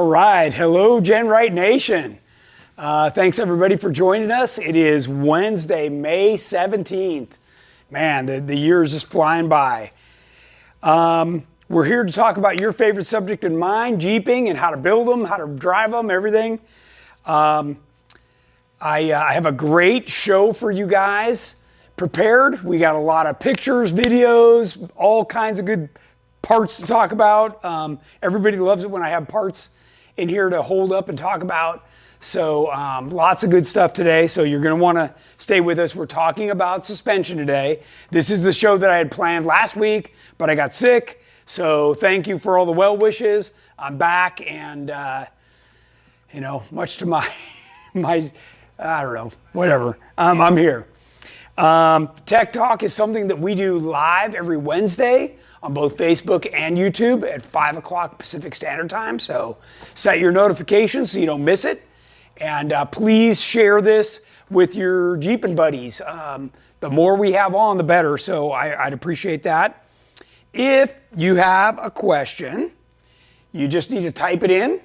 All right, hello GenRight Nation. Thanks everybody for joining us. It is Wednesday, May 17th. Man, the year is just flying by. We're here to talk about your favorite subject and mine, Jeeping, and how to build them, how to drive them, everything. I have a great show for you guys prepared. We got a lot of pictures, videos, all kinds of good parts to talk about. Everybody loves it when I have parts in here to hold up and talk about. So lots of good stuff today. So you're going to want to stay with us. We're talking about suspension today. This is the show that I had planned last week, but I got sick. So thank you for all the well wishes. I'm back, and much to my I don't know, whatever. I'm here. Tech Talk is something that we do live every Wednesday on both Facebook and YouTube at 5 o'clock Pacific Standard Time. So set your notifications so you don't miss it. And please share this with your Jeeping buddies. The more we have on, the better. So I'd appreciate that. If you have a question, you just need to type it in.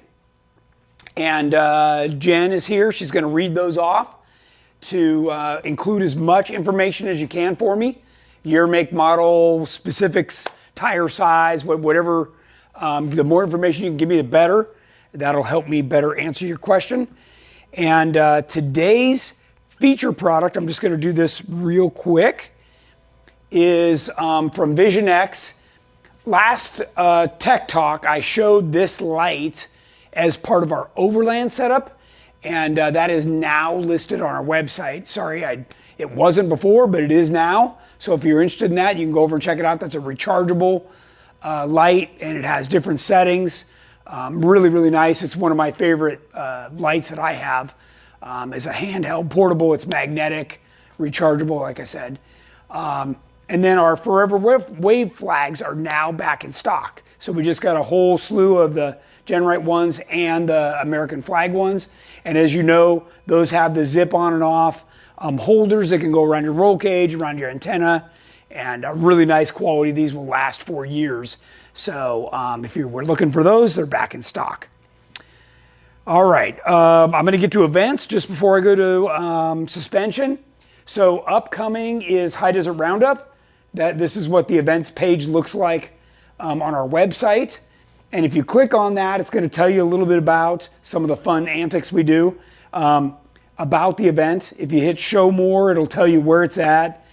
And Jen is here. She's going to read those off to include as much information as you can for me. Year, make, model, specifics, tire size, whatever. The more information you can give me, the better. That'll help me better answer your question. And today's feature product, I'm just going to do this real quick, is from Vision X. Last Tech Talk, I showed this light as part of our overland setup, and that is now listed on our website. Sorry, it wasn't before, but it is now. So if you're interested in that, you can go over and check it out. That's a rechargeable light, and it has different settings. Really, really nice. It's one of my favorite lights that I have. It's a handheld portable. It's magnetic, rechargeable, like I said. And then our Forever Wave flags are now back in stock. So we just got a whole slew of the GenRight ones and the American flag ones. And as you know, those have the zip on and off holders that can go around your roll cage, around your antenna, and a really nice quality. These will last for years. So if you were looking for those, they're back in stock. All right, I'm going to get to events just before I go to suspension. So upcoming is High Desert Roundup. This is what the events page looks like on our website. And if you click on that, it's going to tell you a little bit about some of the fun antics we do about the event. If you hit show more, it'll tell you where it's at.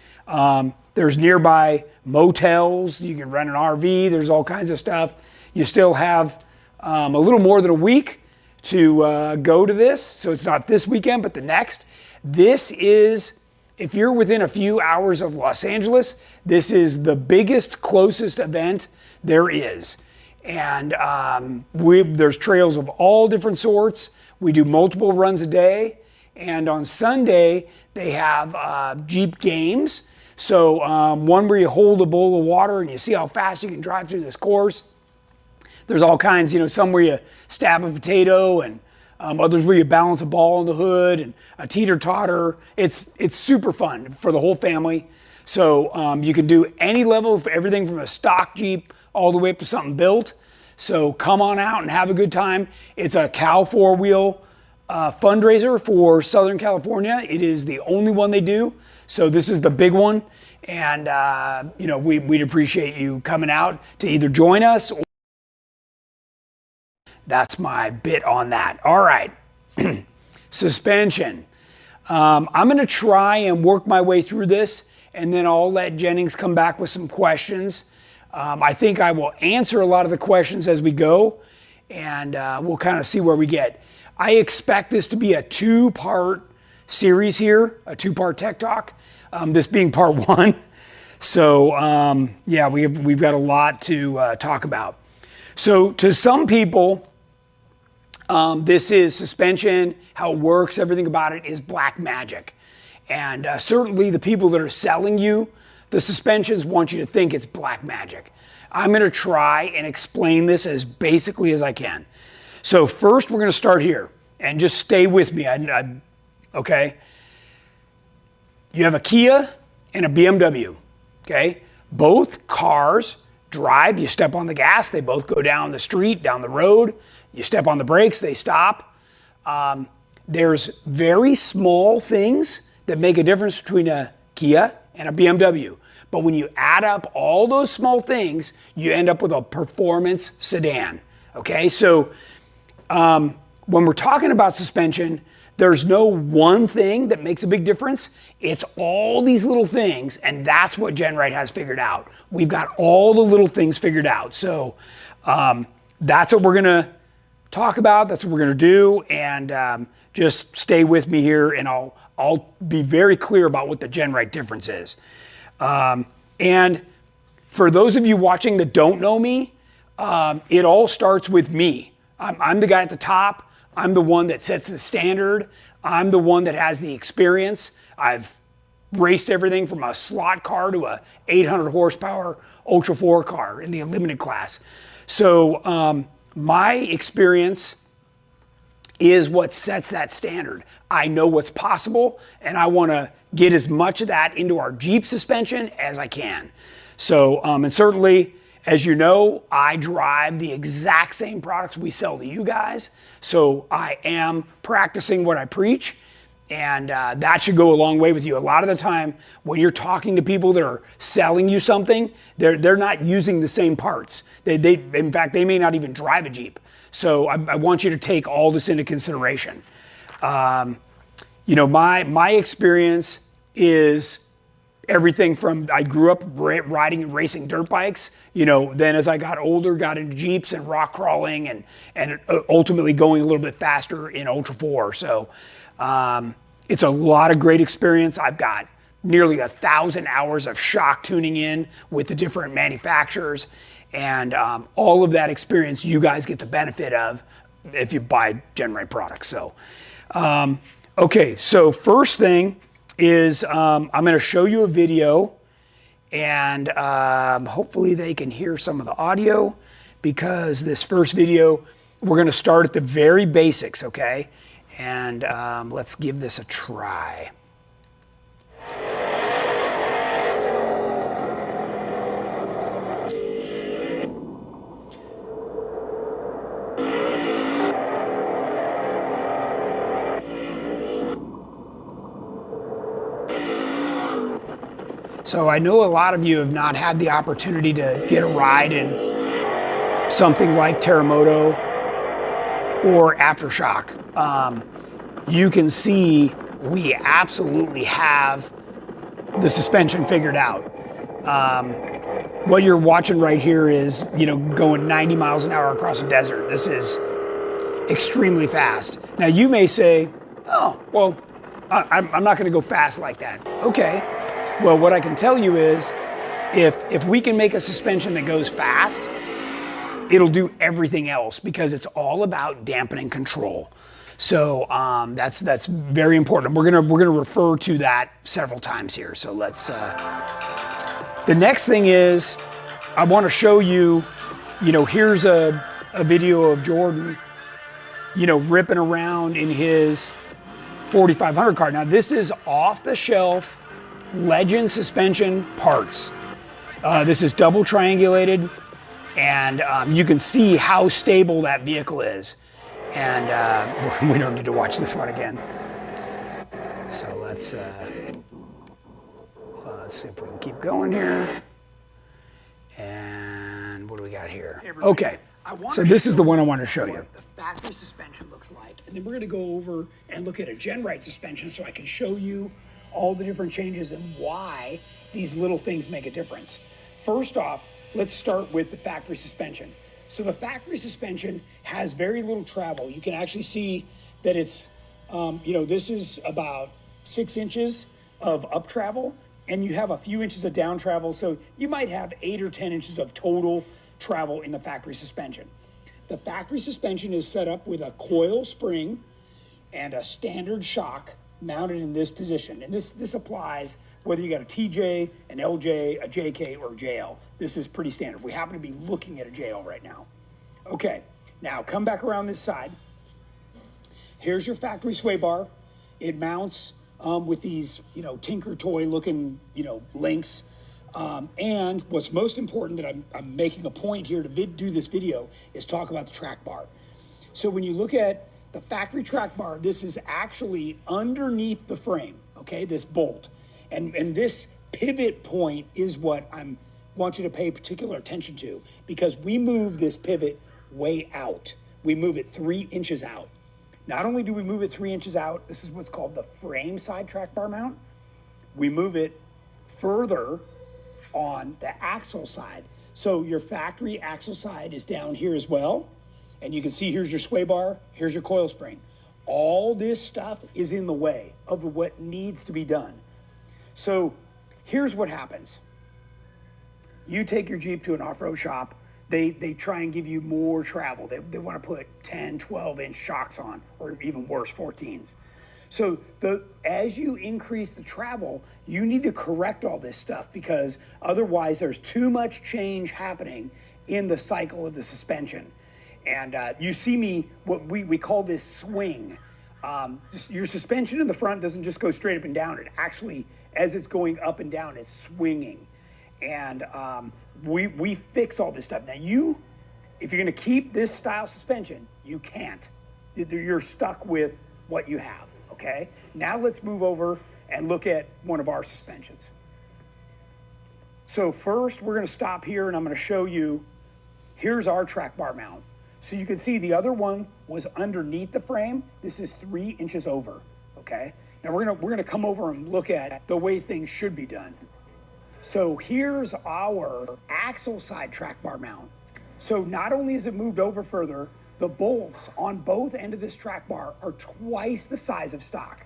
There's nearby motels. You can rent an RV. There's all kinds of stuff. You still have a little more than a week to go to this. So it's not this weekend, but the next. This is, if you're within a few hours of Los Angeles, this is the biggest, closest event there is. And there's trails of all different sorts. We do multiple runs a day. And on Sunday, they have Jeep games. So one where you hold a bowl of water and you see how fast you can drive through this course. There's all kinds, some where you stab a potato, and others where you balance a ball on the hood, and a teeter-totter. It's super fun for the whole family. So you can do any level, for everything from a stock Jeep all the way up to something built. So come on out and have a good time. It's a Cal 4-wheel fundraiser for Southern California. It is the only one they do. So this is the big one. And, we'd appreciate you coming out to either join us or... That's my bit on that. All right, suspension. I'm going to try and work my way through this, and then I'll let Jennings come back with some questions. I think I will answer a lot of the questions as we go, and we'll kind of see where we get. I expect this to be a two-part series here, a two-part Tech Talk, this being part one. So, yeah, we've got a lot to talk about. So to some people, this is suspension, how it works, everything about it is black magic. And certainly the people that are selling you the suspensions want you to think it's black magic. I'm going to try and explain this as basically as I can. So first we're going to start here, and just stay with me. Okay? You have a Kia and a BMW. Okay? Both cars drive, you step on the gas, they both go down the street, down the road. You step on the brakes, they stop. There's very small things that make a difference between a Kia and a BMW. But when you add up all those small things, you end up with a performance sedan. Okay, so when we're talking about suspension, there's no one thing that makes a big difference. It's all these little things, and that's what GenRight has figured out. We've got all the little things figured out. So that's what we're gonna talk about. That's what we're gonna do, and just stay with me here, and I'll be very clear about what the GenRight difference is. And for those of you watching that don't know me, it all starts with me. I'm the guy at the top. I'm the one that sets the standard. I'm the one that has the experience. I've raced everything from a slot car to a 800 horsepower Ultra 4 car in the limited class. So my experience is what sets that standard. I know what's possible, and I want to get as much of that into our Jeep suspension as I can. So, and certainly, as you know, I drive the exact same products we sell to you guys. So I am practicing what I preach, and that should go a long way with you. A lot of the time, when you're talking to people that are selling you something, they're not using the same parts. In fact, they may not even drive a Jeep. So I want you to take all this into consideration. You know, my experience is everything from, I grew up riding and racing dirt bikes, you know, then as I got older, got into Jeeps and rock crawling and ultimately going a little bit faster in Ultra 4. So it's a lot of great experience. I've got nearly 1,000 hours of shock tuning in with the different manufacturers, and all of that experience you guys get the benefit of if you buy GenRight products. So, okay, so first thing is I'm gonna show you a video, and hopefully they can hear some of the audio, because this first video, we're gonna start at the very basics, okay? And let's give this a try. So I know a lot of you have not had the opportunity to get a ride in something like Terremoto or Aftershock. You can see we absolutely have the suspension figured out. What you're watching right here is, you know, going 90 miles an hour across a desert. This is extremely fast. Now you may say, oh, well, I'm not gonna go fast like that. Okay. Well, what I can tell you is, if we can make a suspension that goes fast, it'll do everything else, because it's all about dampening control. So that's very important. We're gonna refer to that several times here. So let's. The next thing is, I want to show you. You know, here's a video of Jordan, you know, ripping around in his 4500 car. Now this is off the shelf Legend suspension parts. This is double triangulated, and you can see how stable that vehicle is. And we don't need to watch this one again. So let's see if we can keep going here. And what do we got here? Okay, so this is the one I wanted to show you. The factory suspension looks like, and then we're going to go over and look at a GenRight suspension so I can show you all the different changes and why these little things make a difference. First off, let's start with the factory suspension. So the factory suspension has very little travel. You can actually see that it's, you know, this is about 6 inches of up travel, and you have a few inches of down travel. So you might have 8 or 10 inches of total travel in the factory suspension. The factory suspension is set up with a coil spring and a standard shock mounted in this position. And this applies whether you got a TJ, an LJ, a JK, or a JL. This is pretty standard. We happen to be looking at a JL right now. Okay, now come back around this side. Here's your factory sway bar. It mounts with these, you know, Tinker Toy looking, you know, links. And what's most important that I'm making a point here to do this video is talk about the track bar. So when you look at the factory track bar, this is actually underneath the frame, okay, this bolt. And this pivot point is what I want you to pay particular attention to, because we move this pivot way out. We move it 3 inches out. Not only do we move it 3 inches out, this is what's called the frame side track bar mount. We move it further on the axle side. So your factory axle side is down here as well. And you can see here's your sway bar, here's your coil spring. All this stuff is in the way of what needs to be done. So here's what happens. You take your Jeep to an off-road shop, they try and give you more travel. They want to put 10, 12-inch shocks on, or even worse, 14s. So as you increase the travel, you need to correct all this stuff, because otherwise there's too much change happening in the cycle of the suspension. And you see me, what we call this swing. Just your suspension in the front doesn't just go straight up and down. It actually, as it's going up and down, it's swinging. And we fix all this stuff. Now if you're gonna keep this style suspension, you can't. You're stuck with what you have, okay? Now let's move over and look at one of our suspensions. So first we're gonna stop here and I'm gonna show you, here's our track bar mount. So you can see the other one was underneath the frame. This is 3 inches over, okay? Now we're gonna come over and look at the way things should be done. So here's our axle side track bar mount. So not only is it moved over further, the bolts on both ends of this track bar are twice the size of stock,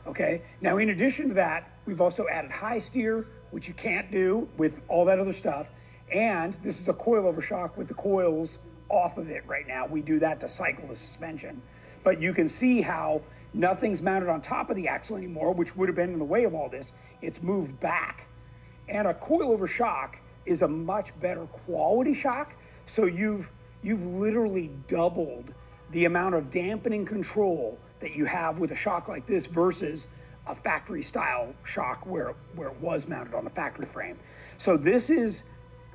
okay? Now in addition to that, we've also added high steer, which you can't do with all that other stuff. And this is a coilover shock with the coils off of it right now. We do that to cycle the suspension. But you can see how nothing's mounted on top of the axle anymore, which would have been in the way of all this. It's moved back. And a coilover shock is a much better quality shock. So you've literally doubled the amount of dampening control that you have with a shock like this versus a factory style shock where it was mounted on the factory frame. So this is,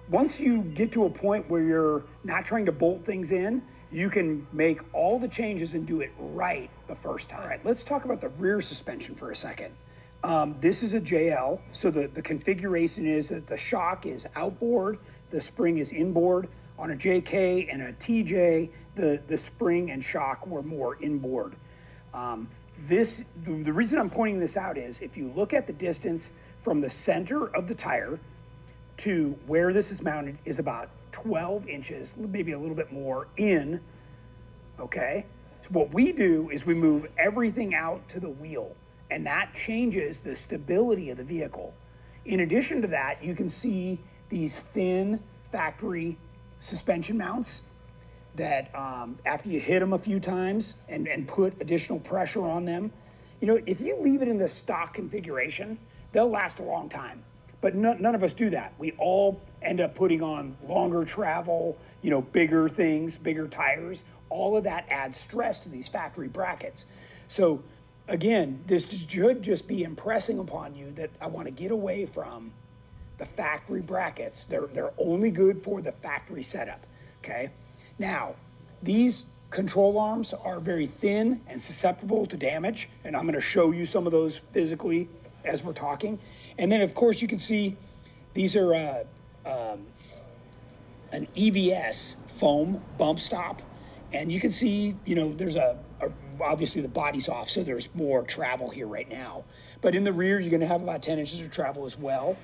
once you get to a point where you're not trying to bolt things in, you can make all the changes and do it right the first time. All right, let's talk about the rear suspension for a second. This is a JL, so the configuration is that the shock is outboard, the spring is inboard. On a JK and a TJ, the spring and shock were more inboard. The reason I'm pointing this out is if you look at the distance from the center of the tire to where this is mounted is about 12 inches, maybe a little bit more in, okay? So what we do is we move everything out to the wheel, and that changes the stability of the vehicle. In addition to that, you can see these thin factory suspension mounts that after you hit them a few times and put additional pressure on them, you know, if you leave it in the stock configuration, they'll last a long time. But none of us do that. We all end up putting on longer travel, you know, bigger things, bigger tires. All of that adds stress to these factory brackets. So again, this should just be impressing upon you that I want to get away from the factory brackets. They're only good for the factory setup, okay? Now, these control arms are very thin and susceptible to damage, and I'm gonna show you some of those physically as we're talking. And then of course you can see these are an EVS foam bump stop, and you can see, you know, there's obviously the body's off, so there's more travel here right now. But in the rear, you're gonna have about 10 inches of travel as well.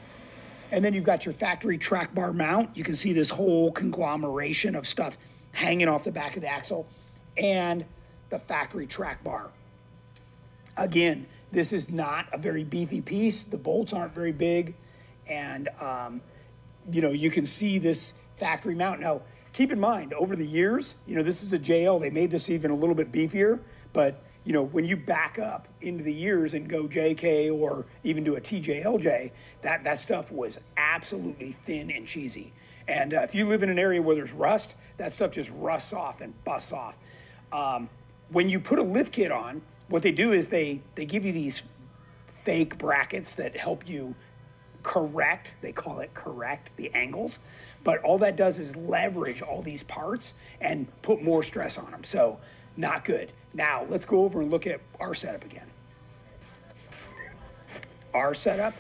And then you've got your factory track bar mount. You can see this whole conglomeration of stuff hanging off the back of the axle, and the factory track bar. Again, this is not a very beefy piece. The bolts aren't very big, and you know, you can see this factory mount. Now, keep in mind, over the years, you know, this is a JL. They made this even a little bit beefier, but you know, when you back up into the years and go JK or even do a TJLJ, that stuff was absolutely thin and cheesy. And if you live in an area where there's rust, that stuff just rusts off and busts off. When you put a lift kit on, what they do is they give you these fake brackets that help you correct, they call it correct, the angles, but all that does is leverage all these parts and put more stress on them. So not good. Now let's go over and look at our setup again. Our setup,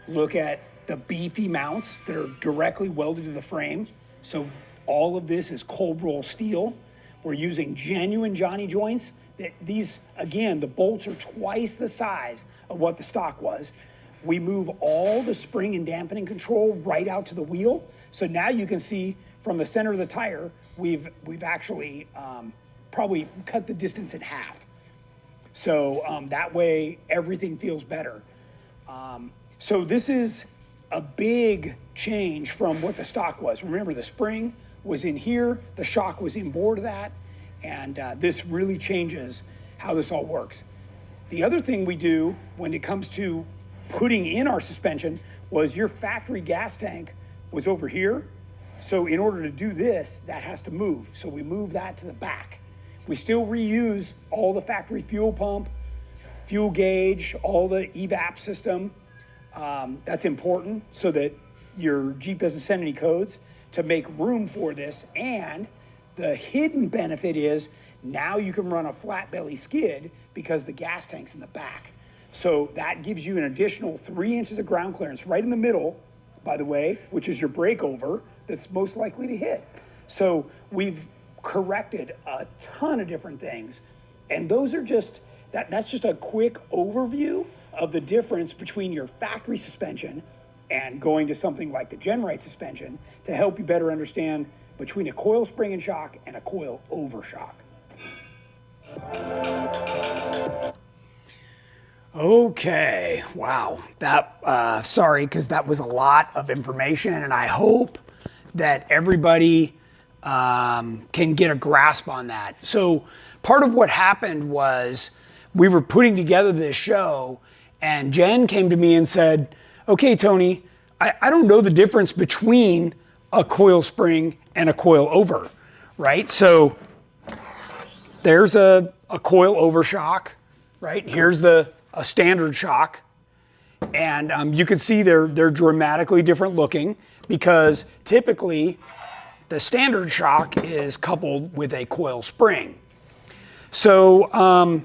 look at the beefy mounts that are directly welded to the frame. So all of this is cold roll steel. We're using genuine Johnny joints. These, again, the bolts are twice the size of what the stock was. We move all the spring and dampening control right out to the wheel. So now you can see from the center of the tire, we've actually probably cut the distance in half. So that way everything feels better. So this is a big change from what the stock was. Remember, the spring was in here, the shock was inboard of that, and this really changes how this all works. The other thing we do when it comes to putting in our suspension was your factory gas tank was over here. So in order to do this, that has to move. So we move that to the back. We still reuse all the factory fuel pump, fuel gauge, all the evap system. That's important so that your Jeep doesn't send any codes to make room for this. And the hidden benefit is now you can run a flat belly skid because the gas tank's in the back. So that gives you an additional 3 inches of ground clearance right in the middle, by the way, which is your breakover that's most likely to hit. So we've corrected a ton of different things. And those are just, that's just a quick overview of the difference between your factory suspension and going to something like the GenRight suspension to help you better understand between a coil spring and shock and a coil over shock. Okay, wow. That, sorry, because that was a lot of information, and I hope that everybody can get a grasp on that. So part of what happened was we were putting together this show, and Jen came to me and said, okay, Tony, I don't know the difference between a coil spring and a coil over, right? So there's a coil over shock, right? Here's a standard shock. And you can see they're dramatically different looking because typically the standard shock is coupled with a coil spring. So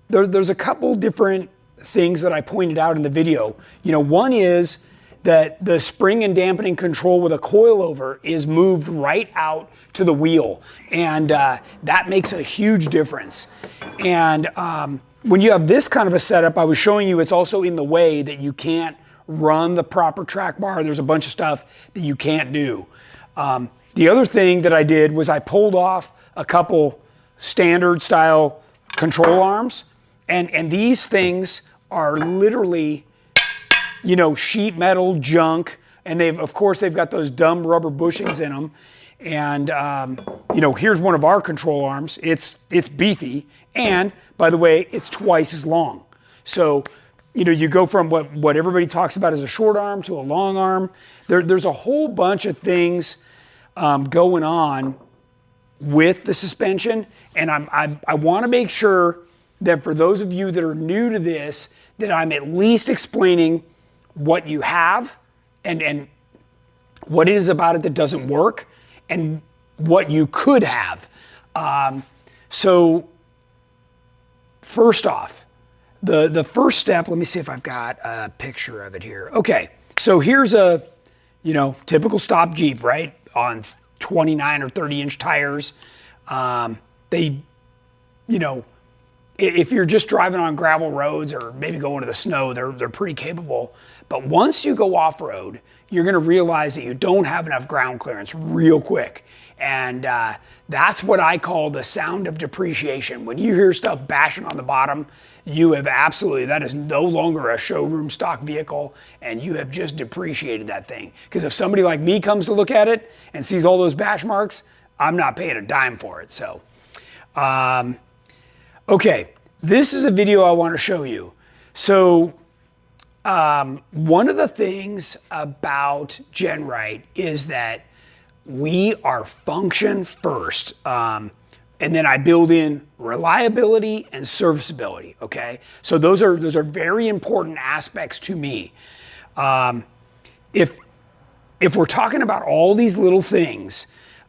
there's a couple different things that I pointed out in the video. You know, one is that the spring and dampening control with a coilover is moved right out to the wheel. And that makes a huge difference. And when you have this kind of a setup, I was showing you it's also in the way that you can't run the proper track bar. There's a bunch of stuff that you can't do. The other thing that I did was I pulled off a couple standard style control arms. And these things are literally, you know, sheet metal junk. And of course, they've got those dumb rubber bushings in them. And, you know, here's one of our control arms. It's beefy. And by the way, it's twice as long. So, you know, you go from what everybody talks about as a short arm to a long arm. There's a whole bunch of things going on with the suspension. And I want to make sure that for those of you that are new to this, that I'm at least explaining what you have and what it is about it that doesn't work and what you could have. So first off, the first step, let me see if I've got a picture of it here. Okay, so here's a, you know, typical stop Jeep, right? On 29 or 30 inch tires. They, you know, if you're just driving on gravel roads or maybe going to the snow, they're pretty capable. But once you go off-road, you're gonna realize that you don't have enough ground clearance real quick. And that's what I call the sound of depreciation. When you hear stuff bashing on the bottom, you have absolutely, that is no longer a showroom stock vehicle, and you have just depreciated that thing. Because if somebody like me comes to look at it and sees all those bash marks, I'm not paying a dime for it, so. Okay, this is a video I want to show you. So one of the things about GenRight is that we are function first. And then I build in reliability and serviceability, okay? So those are very important aspects to me. if we're talking about all these little things,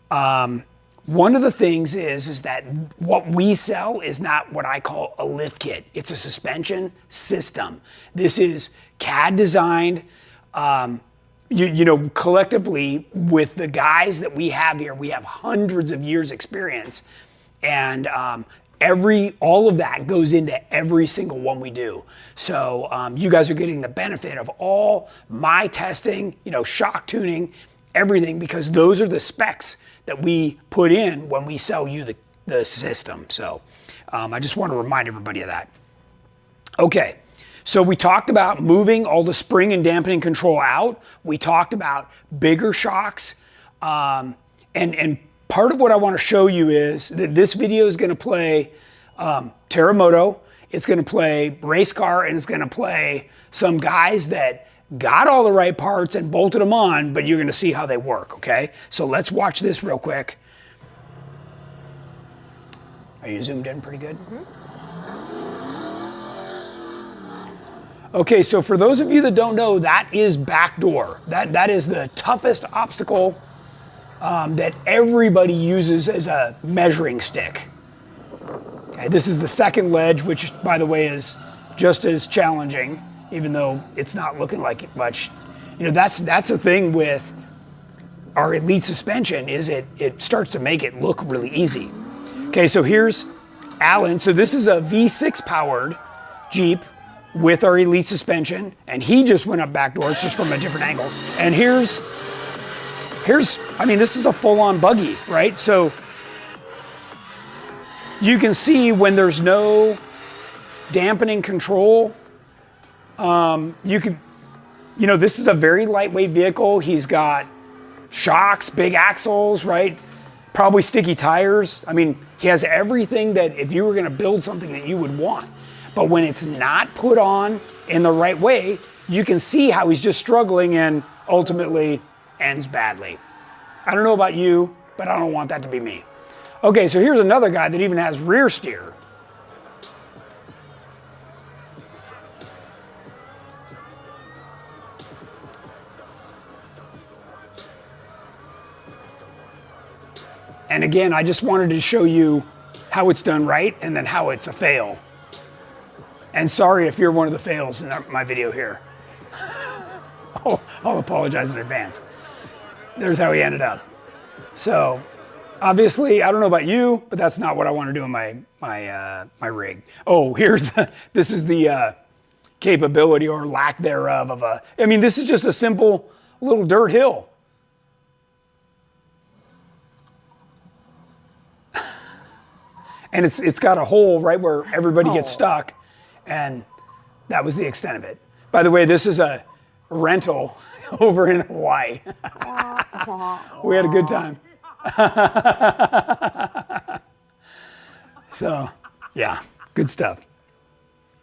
one of the things is that what we sell is not what I call a lift kit. It's a suspension system. This is CAD designed. You know, collectively with the guys that we have here, we have hundreds of years experience, and all of that goes into every single one we do. So you guys are getting the benefit of all my testing, you know, shock tuning, everything, because those are the specs that we put in when we sell you the system. So I just want to remind everybody of that. Okay. So we talked about moving all the spring and dampening control out. We talked about bigger shocks. And part of what I want to show you is that this video is going to play Terremoto, it's going to play race car, and it's going to play some guys that got all the right parts and bolted them on, but you're going to see how they work, okay? So let's watch this real quick. Are you zoomed in pretty good? Mm-hmm. Okay, so for those of you that don't know, that is backdoor. That is the toughest obstacle that everybody uses as a measuring stick. Okay, this is the second ledge, which, by the way, is just as challenging, even though it's not looking like it much. You know, that's the thing with our Elite suspension, is it starts to make it look really easy. Okay, so here's Alan. So this is a V6 powered Jeep with our Elite suspension, and he just went up back door. It's just from a different angle. And here's, I mean, this is a full-on buggy, right? So you can see when there's no dampening control, you know, this is a very lightweight vehicle. He's got shocks, big axles, right? Probably sticky tires. I mean, he has everything that if you were gonna build something that you would want. But when it's not put on in the right way, you can see how he's just struggling and ultimately ends badly. I don't know about you, but I don't want that to be me. Okay, so here's another guy that even has rear steer. And again, I just wanted to show you how it's done right and then how it's a fail. And sorry if you're one of the fails in my video here. I'll apologize in advance. There's how he ended up. So obviously, I don't know about you, but that's not what I want to do in my rig. Oh, this is the capability or lack thereof of I mean, this is just a simple little dirt hill. And it's got a hole right where everybody gets stuck. And that was the extent of it. By the way, this is a rental over in Hawaii. We had a good time. So, yeah, good stuff.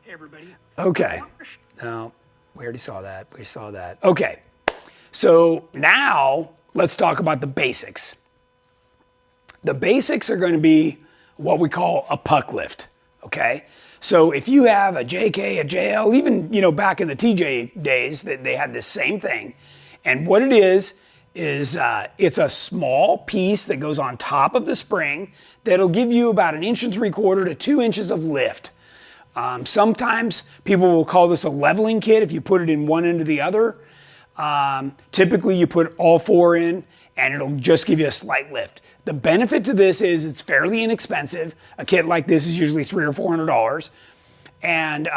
Hey, everybody. Okay. No, we already saw that. We saw that. Okay. So now let's talk about the basics. The basics are going to be what we call a puck lift. Okay. So if you have a JK, a JL, even, you know, back in the TJ days, they had this same thing. And what it is it's a small piece that goes on top of the spring that'll give you about 1 3/4 to 2 inches of lift. Sometimes people will call this a leveling kit if you put it in one end or the other. Typically you put all 4 in and it'll just give you a slight lift. The benefit to this is it's fairly inexpensive. A kit like this is usually $300 or $400. And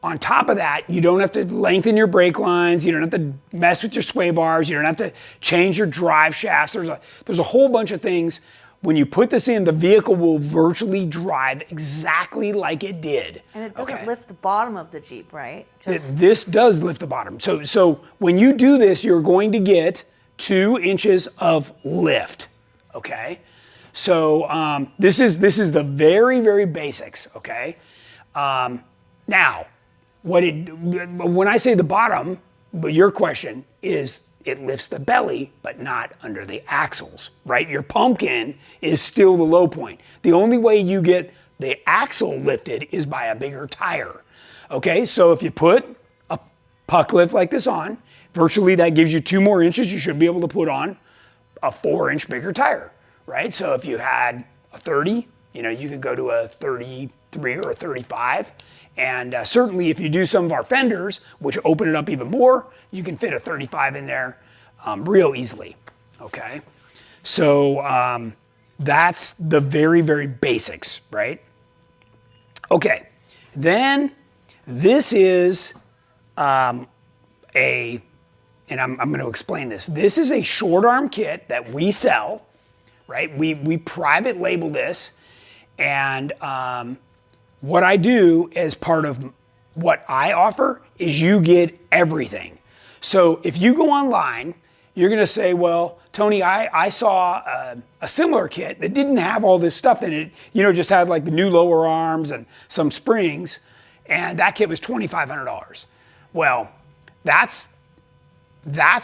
on top of that, you don't have to lengthen your brake lines. You don't have to mess with your sway bars. You don't have to change your drive shafts. There's a whole bunch of things. When you put this in, the vehicle will virtually drive exactly like it did. And it doesn't lift the bottom of the Jeep, right? This does lift the bottom. So when you do this, you're going to get 2 inches of lift, okay? So this is the very, very basics, okay? Now, when I say the bottom, but your question is it lifts the belly, but not under the axles, right? Your pumpkin is still the low point. The only way you get the axle lifted is by a bigger tire, okay? So if you put a puck lift like this on. Virtually that gives you 2 more inches. You should be able to put on a 4-inch bigger tire, right? So if you had a 30, you know, you could go to a 33 or a 35. And certainly if you do some of our fenders, which open it up even more, you can fit a 35 in there real easily, okay? So that's the very, very basics, right? Okay, then this is and I'm going to explain this. This is a short arm kit that we sell, right? We private label this, and what I do as part of what I offer is you get everything. So if you go online, you're going to say, well, Tony, I saw a similar kit that didn't have all this stuff in it, you know, just had like the new lower arms and some springs, and that kit was $2,500. Well, that's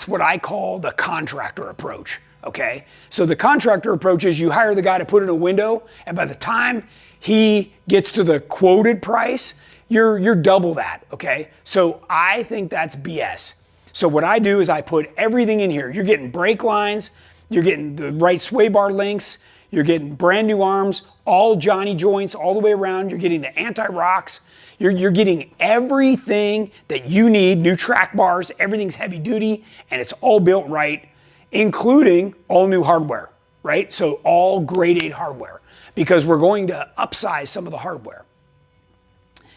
what I call the contractor approach, okay? So the contractor approach is you hire the guy to put in a window, and by the time he gets to the quoted price, you're double that, okay? So I think that's BS. So what I do is I put everything in here. You're getting brake lines, you're getting the right sway bar links, you're getting brand new arms, all Johnny joints all the way around, you're getting the anti-rocks, you're getting everything that you need, new track bars, everything's heavy duty, and it's all built right, including all new hardware, right? So all grade 8 hardware, because we're going to upsize some of the hardware.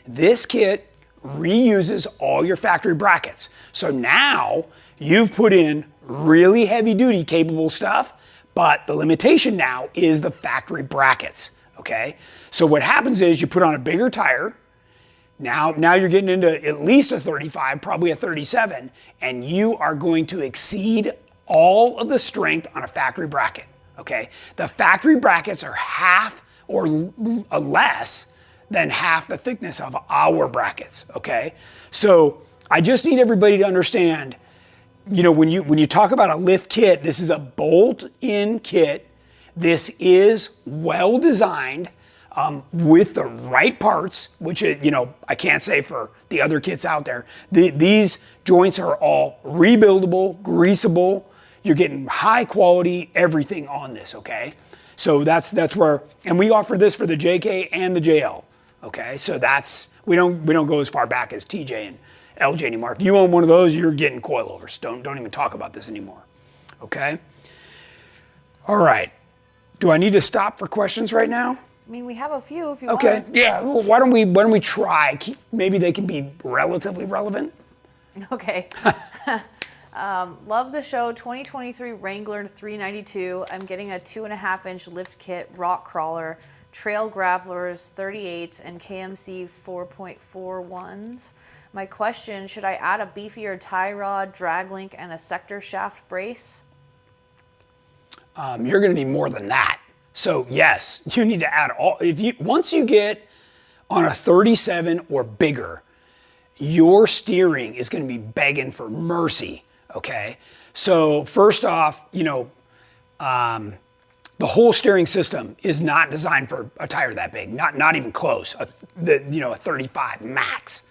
This kit reuses all your factory brackets. So now you've put in really heavy duty capable stuff, but the limitation now is the factory brackets, okay? So what happens is you put on a bigger tire. Now you're getting into at least a 35, probably a 37, and you are going to exceed all of the strength on a factory bracket, okay? The factory brackets are half or less than half the thickness of our brackets, okay? So I just need everybody to understand, you know, when you talk about a lift kit, this is a bolt-in kit. This is well designed with the right parts, which, you know, I can't say for the other kits out there. These joints are all rebuildable, greasable. You're getting high quality everything on this, okay? So that's where, and we offer this for the JK and the JL. Okay, so that's, we don't go as far back as TJ and LJ anymore. If you own one of those, you're getting coilovers. Don't even talk about this anymore. Okay? All right. Do I need to stop for questions right now? I mean, we have a few if you okay. want. Okay, yeah. Well, why don't we try? Maybe they can be relatively relevant. Okay. Love the show. 2023 Wrangler 392. I'm getting a 2.5-inch lift kit, rock crawler, trail grapplers, 38s, and KMC 4.41s. My question, should I add a beefier tie rod, drag link, and a sector shaft brace? You're going to need more than that. So yes, you need to add all. Once you get on a 37 or bigger, your steering is going to be begging for mercy. Okay. So first off, you know, the whole steering system is not designed for a tire that big, not even close. A 35 max.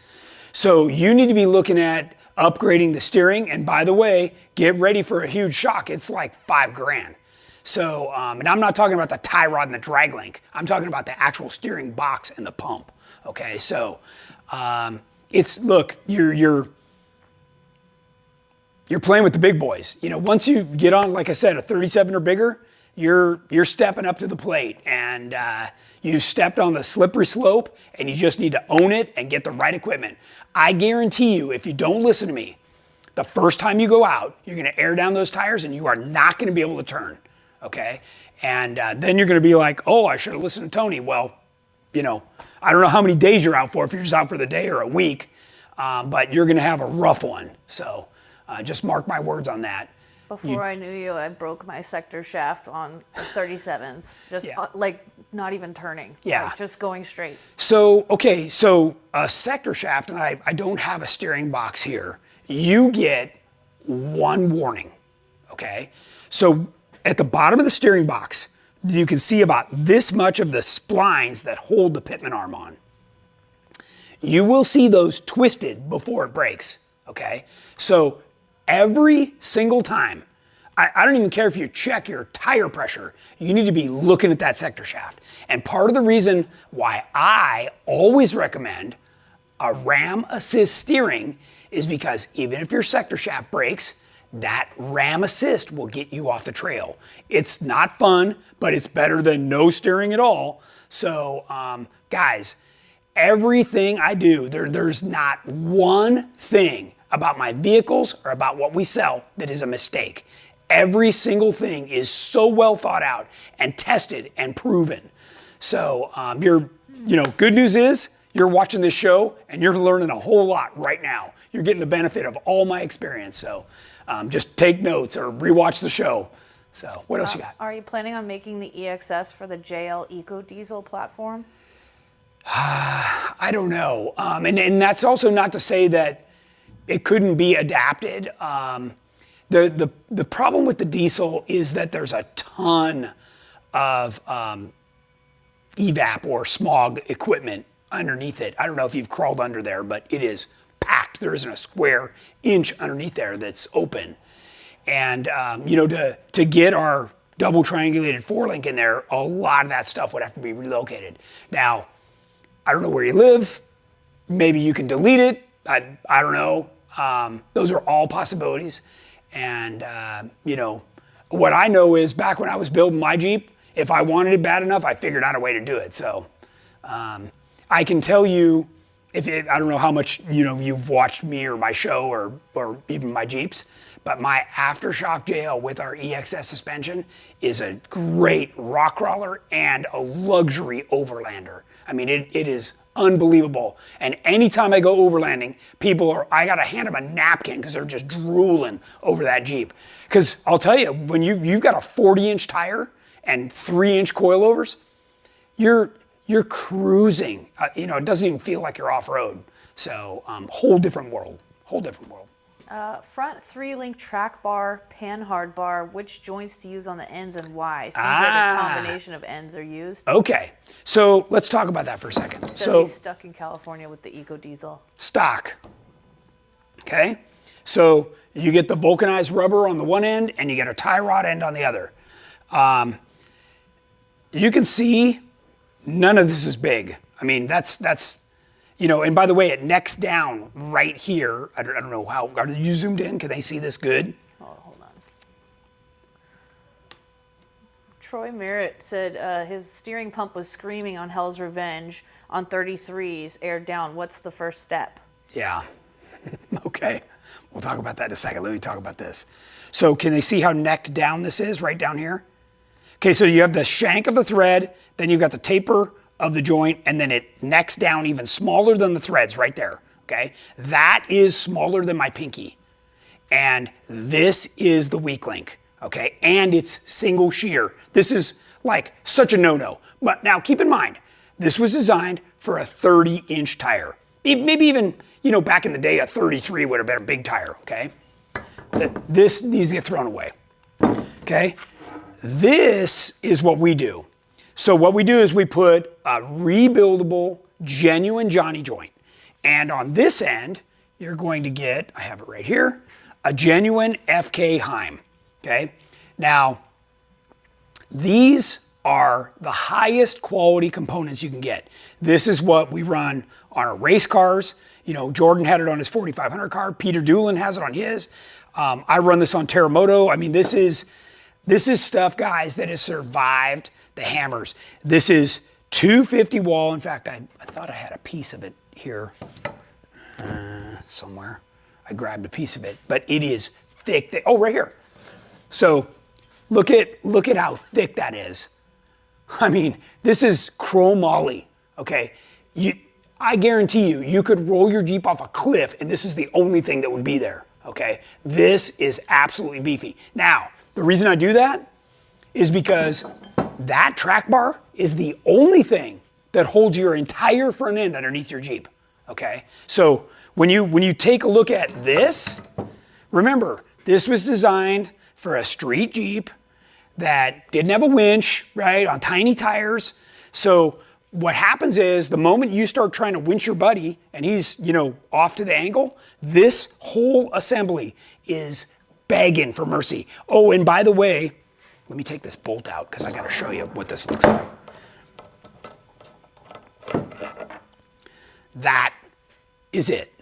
So you need to be looking at upgrading the steering. And by the way, get ready for a huge shock. It's like $5,000. So, and I'm not talking about the tie rod and the drag link. I'm talking about the actual steering box and the pump. Okay, so look, you're playing with the big boys. You know, once you get on, like I said, a 37 or bigger, you're stepping up to the plate, and you've stepped on the slippery slope, and you just need to own it and get the right equipment. I guarantee you, if you don't listen to me, the first time you go out, you're going to air down those tires, and you are not going to be able to turn, okay? And then you're going to be like, oh, I should have listened to Tony. Well, you know, I don't know how many days you're out for, if you're just out for the day or a week, but you're going to have a rough one. So just mark my words on that. Before I knew you, I broke my sector shaft on the 37s. Just like not even turning. Yeah. Like just going straight. So, okay, so a sector shaft, and I don't have a steering box here. You get one warning, okay? So at the bottom of the steering box, you can see about this much of the splines that hold the Pitman arm on. You will see those twisted before it breaks, okay? So every single time, I don't even care if you check your tire pressure, you need to be looking at that sector shaft. And part of the reason why I always recommend a ram assist steering is because even if your sector shaft breaks, that ram assist will get you off the trail. It's not fun, but it's better than no steering at all. So guys, everything I do, there's not one thing about my vehicles or about what we sell that is a mistake. Every single thing is so well thought out and tested and proven. So good news is you're watching this show and you're learning a whole lot right now. You're getting the benefit of all my experience. So just take notes or rewatch the show. So what else you got? Are you planning on making the EXS for the JL Eco Diesel platform? I don't know. And that's also not to say that it couldn't be adapted. The problem with the diesel is that there's a ton of evap or smog equipment underneath it. I don't know if you've crawled under there, but it is packed. There isn't a square inch underneath there that's open. And to get our double triangulated 4-link in there, a lot of that stuff would have to be relocated. Now, I don't know where you live. Maybe you can delete it. I don't know. Those are all possibilities. And, what I know is back when I was building my Jeep, if I wanted it bad enough, I figured out a way to do it. So I can tell you, I don't know how much, you've watched me or my show or even my Jeeps, but my aftershock JL with our EXS suspension is a great rock crawler and a luxury overlander. I mean, it is unbelievable. And anytime I go overlanding, I gotta hand them a napkin because they're just drooling over that Jeep. Because I'll tell you, when you've got a 40-inch tire and 3-inch coilovers, you're cruising. It doesn't even feel like you're off-road. So whole different world. Front 3-link track bar, pan hard bar, which joints to use on the ends and why? Seems like a combination of ends are used. Okay, so let's talk about that for a second. So he's stuck in California with the Eco Diesel. Stock, okay? So you get the vulcanized rubber on the one end and you get a tie rod end on the other. You can see none of this is big. I mean, that's and by the way, it necks down right here. I don't know how, are you zoomed in? Can they see this good? Oh, hold on. Troy Merritt said his steering pump was screaming on Hell's Revenge on 33s, aired down. What's the first step? Yeah, okay. We'll talk about that in a second. Let me talk about this. So can they see how necked down this is, right down here? Okay, so you have the shank of the thread, then you've got the taper of the joint, and then it necks down even smaller than the threads right there, okay? That is smaller than my pinky. And this is the weak link, okay? And it's single shear. This is like such a no-no. But now keep in mind, this was designed for a 30-inch tire. Maybe even, back in the day, a 33 would have been a big tire, okay? This needs to get thrown away, okay? This is what we do. So what we do is we put a rebuildable, genuine Johnny joint. And on this end, you're going to get, I have it right here, a genuine FK Heim, okay? Now, these are the highest quality components you can get. This is what we run on our race cars. Jordan had it on his 4500 car. Peter Doolin has it on his. I run this on Terramoto. I mean, this is stuff, guys, that has survived the hammers. This is 250 wall. In fact, I thought I had a piece of it here somewhere. I grabbed a piece of it, but it is thick. Oh, right here. So look at how thick that is. I mean, this is chromoly, okay? I guarantee you could roll your Jeep off a cliff and this is the only thing that would be there, okay? This is absolutely beefy. Now, the reason I do that is because that track bar is the only thing that holds your entire front end underneath your Jeep, okay? So when you take a look at this, remember, this was designed for a street Jeep that didn't have a winch, right, on tiny tires. So what happens is the moment you start trying to winch your buddy and he's, off to the angle, this whole assembly is begging for mercy. Oh, and by the way, let me take this bolt out because I got to show you what this looks like. That is it.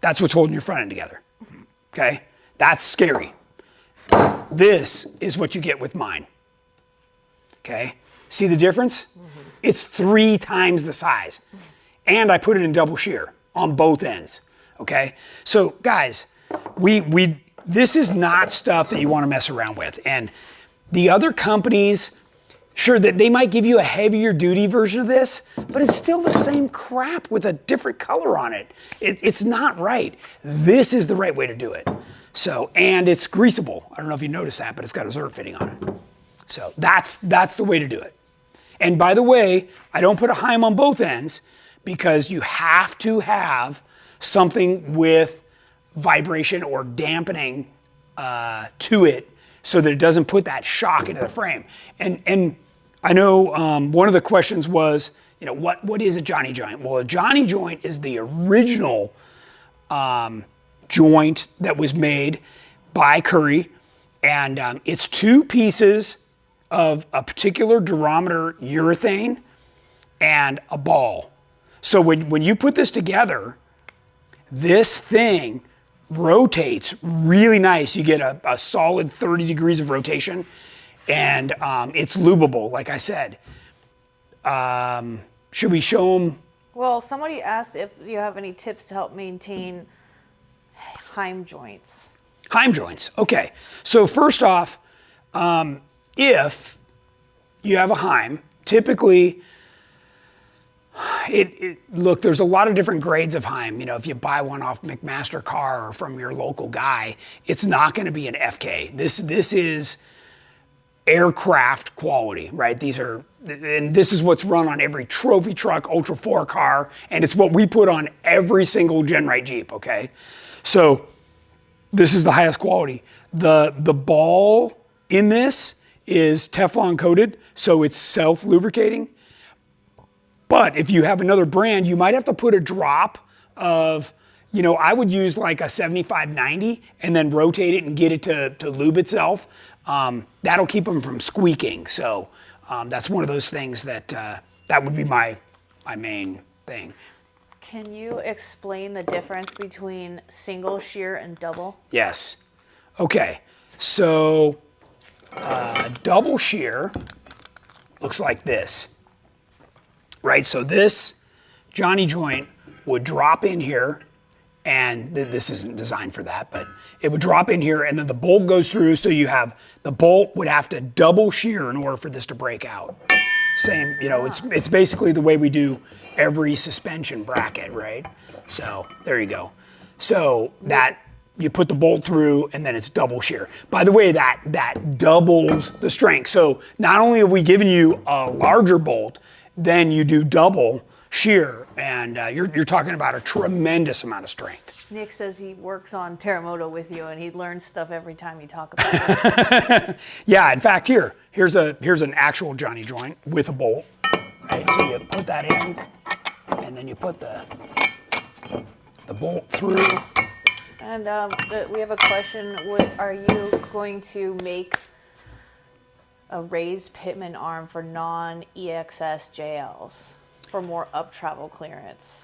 That's what's holding your front end together. Okay? That's scary. This is what you get with mine. Okay? See the difference? Mm-hmm. It's 3 times the size. And I put it in double shear on both ends. Okay? So guys, this is not stuff that you want to mess around with. And the other companies, sure, that they might give you a heavier duty version of this, but it's still the same crap with a different color on it. It's not right. This is the right way to do it. So, and it's greasable. I don't know if you noticed that, but it's got a zerk fitting on it. So that's the way to do it. And by the way, I don't put a Heim on both ends because you have to have something with vibration or dampening to it so that it doesn't put that shock into the frame. And I know one of the questions was, what is a Johnny joint? Well, a Johnny joint is the original joint that was made by Curry, and it's 2 pieces of a particular durometer urethane and a ball. So when you put this together, this thing rotates really nice. You get a solid 30 degrees of rotation, and it's lubable, like I said. Should we show them? Well, somebody asked if you have any tips to help maintain Heim joints. Heim joints, okay. So first off, if you have a Heim, typically, look, there's a lot of different grades of Heim. If you buy one off McMaster Car or from your local guy, it's not going to be an FK. This is aircraft quality, right? And this is what's run on every trophy truck, Ultra 4 car, and it's what we put on every single GenRight Jeep, okay? So this is the highest quality. The ball in this is Teflon coated, so it's self-lubricating. But if you have another brand, you might have to put a drop of, I would use like a 75-90 and then rotate it and get it to lube itself. That'll keep them from squeaking. So that's one of those things that would be my main thing. Can you explain the difference between single shear and double? Yes. Okay. So double shear looks like this. Right, so this Johnny joint would drop in here, and this isn't designed for that, but it would drop in here, and then the bolt goes through, so the bolt would have to double shear in order for this to break out. Same, it's basically the way we do every suspension bracket, right? So there you go. So that you put the bolt through, and then it's double shear. By the way, that doubles the strength. So not only have we given you a larger bolt, then you do double shear, and you're talking about a tremendous amount of strength. Nick says he works on Terremoto with you, and he learns stuff every time you talk about it. Yeah, in fact, here's an actual Johnny joint with a bolt. Right, so you put that in, and then you put the bolt through. And we have a question: are you going to make a raised Pitman arm for non-EXS JLs for more up travel clearance?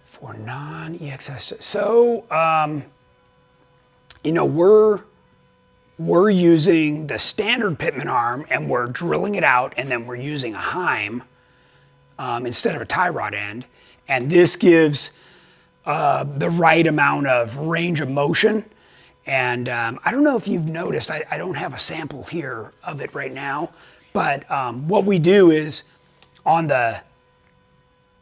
For non-EXS, so we're using the standard Pitman arm, and we're drilling it out, and then we're using a Heim instead of a tie rod end, and this gives the right amount of range of motion. And I don't know if you've noticed, I don't have a sample here of it right now, but what we do is on the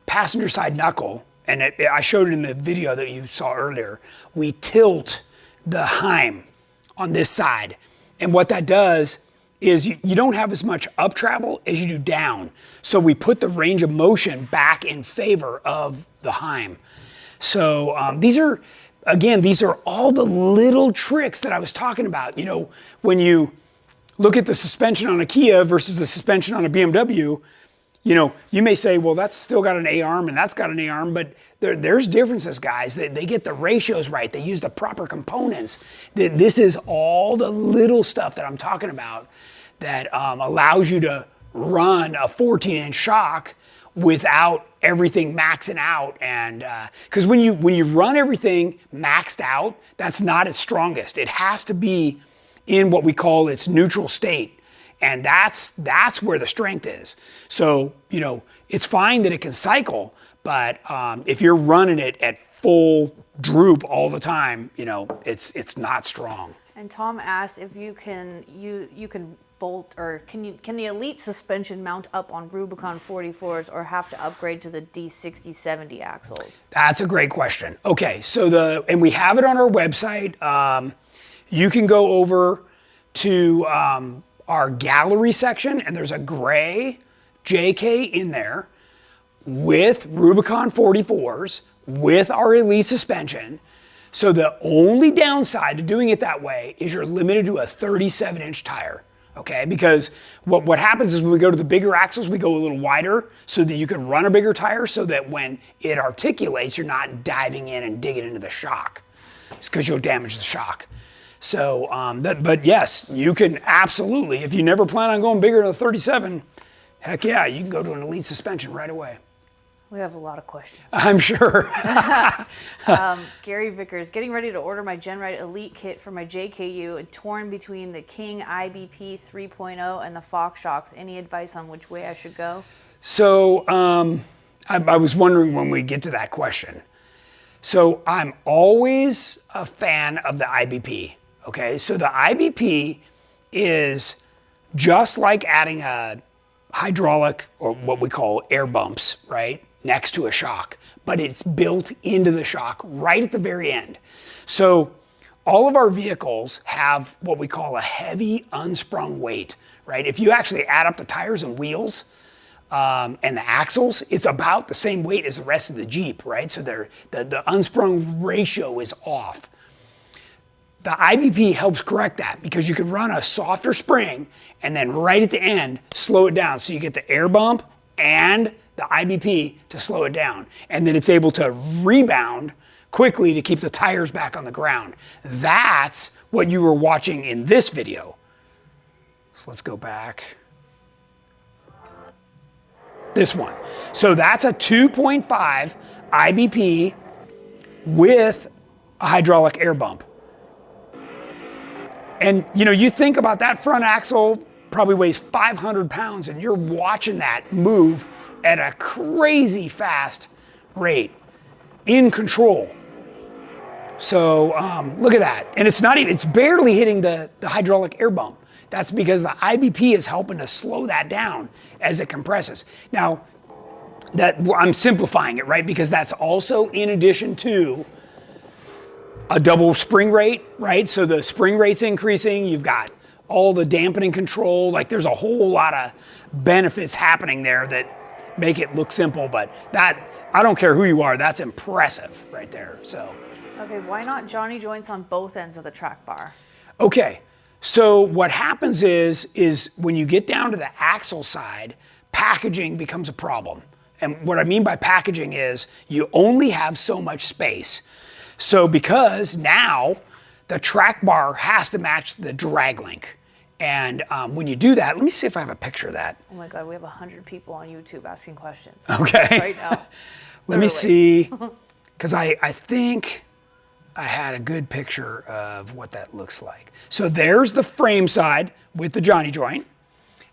passenger side knuckle, and I showed it in the video that you saw earlier, we tilt the Heim on this side. And what that does is you don't have as much up travel as you do down. So we put the range of motion back in favor of the Heim. So these are all the little tricks that I was talking about. When you look at the suspension on a Kia versus the suspension on a BMW, you know, you may say, well, that's still got an A-arm and that's got an A-arm, but there's differences, guys. They get the ratios right. They use the proper components. This is all the little stuff that I'm talking about that allows you to run a 14-inch shock without everything maxing out. And because when you run everything maxed out, that's not its strongest. It has to be in what we call its neutral state. And that's where the strength is. So, you know, it's fine that it can cycle, but if you're running it at full droop all the time, you know, it's not strong. And Tom asked if you can bolt, or can the Elite suspension mount up on Rubicon 44s or have to upgrade to the D60-70 axles? That's a great question. Okay, so and we have it on our website. You can go over to our gallery section, and there's a gray JK in there with Rubicon 44s with our Elite suspension. So the only downside to doing it that way is you're limited to a 37-inch tire, okay? Because what happens is when we go to the bigger axles, we go a little wider so that you can run a bigger tire so that when it articulates, you're not diving in and digging into the shock. It's because you'll damage the shock. So, but yes, you can absolutely, if you never plan on going bigger than a 37, heck yeah, you can go to an Elite suspension right away. We have a lot of questions. I'm sure. Gary Vickers, getting ready to order my GenRight Elite kit for my JKU and torn between the King IBP 3.0 and the Fox shocks. Any advice on which way I should go? So, I was wondering when we get to that question. So I'm always a fan of the IBP. Okay, so the IBP is just like adding a hydraulic, or what we call air bumps, right, next to a shock, but it's built into the shock right at the very end. So all of our vehicles have what we call a heavy unsprung weight, right? If you actually add up the tires and wheels and the axles, it's about the same weight as the rest of the Jeep, right? So the unsprung ratio is off. The IBP helps correct that because you can run a softer spring and then right at the end, slow it down. So you get the air bump and the IBP to slow it down. And then it's able to rebound quickly to keep the tires back on the ground. That's what you were watching in this video. So let's go back. This one. So that's a 2.5 IBP with a hydraulic air bump. And you know, you think about that front axle probably weighs 500 pounds and you're watching that move at a crazy fast rate in control. So look at that. And it's barely hitting the hydraulic air bump. That's because the IBP is helping to slow that down as it compresses. Now, I'm simplifying it, right? Because that's also in addition to a double spring rate, right? So the spring rate's increasing, you've got all the dampening control, like there's a whole lot of benefits happening there that make it look simple, but that, I don't care who you are, that's impressive right there, so. Okay, why not Johnny joints on both ends of the track bar? Okay, so what happens is when you get down to the axle side, packaging becomes a problem. And what I mean by packaging is you only have so much space. So because now the track bar has to match the drag link. And when you do that, let me see if I have a picture of that. Oh my God, we have 100 people on YouTube asking questions. Okay. Right now. Let me see, because I think I had a good picture of what that looks like. So there's the frame side with the Johnny joint.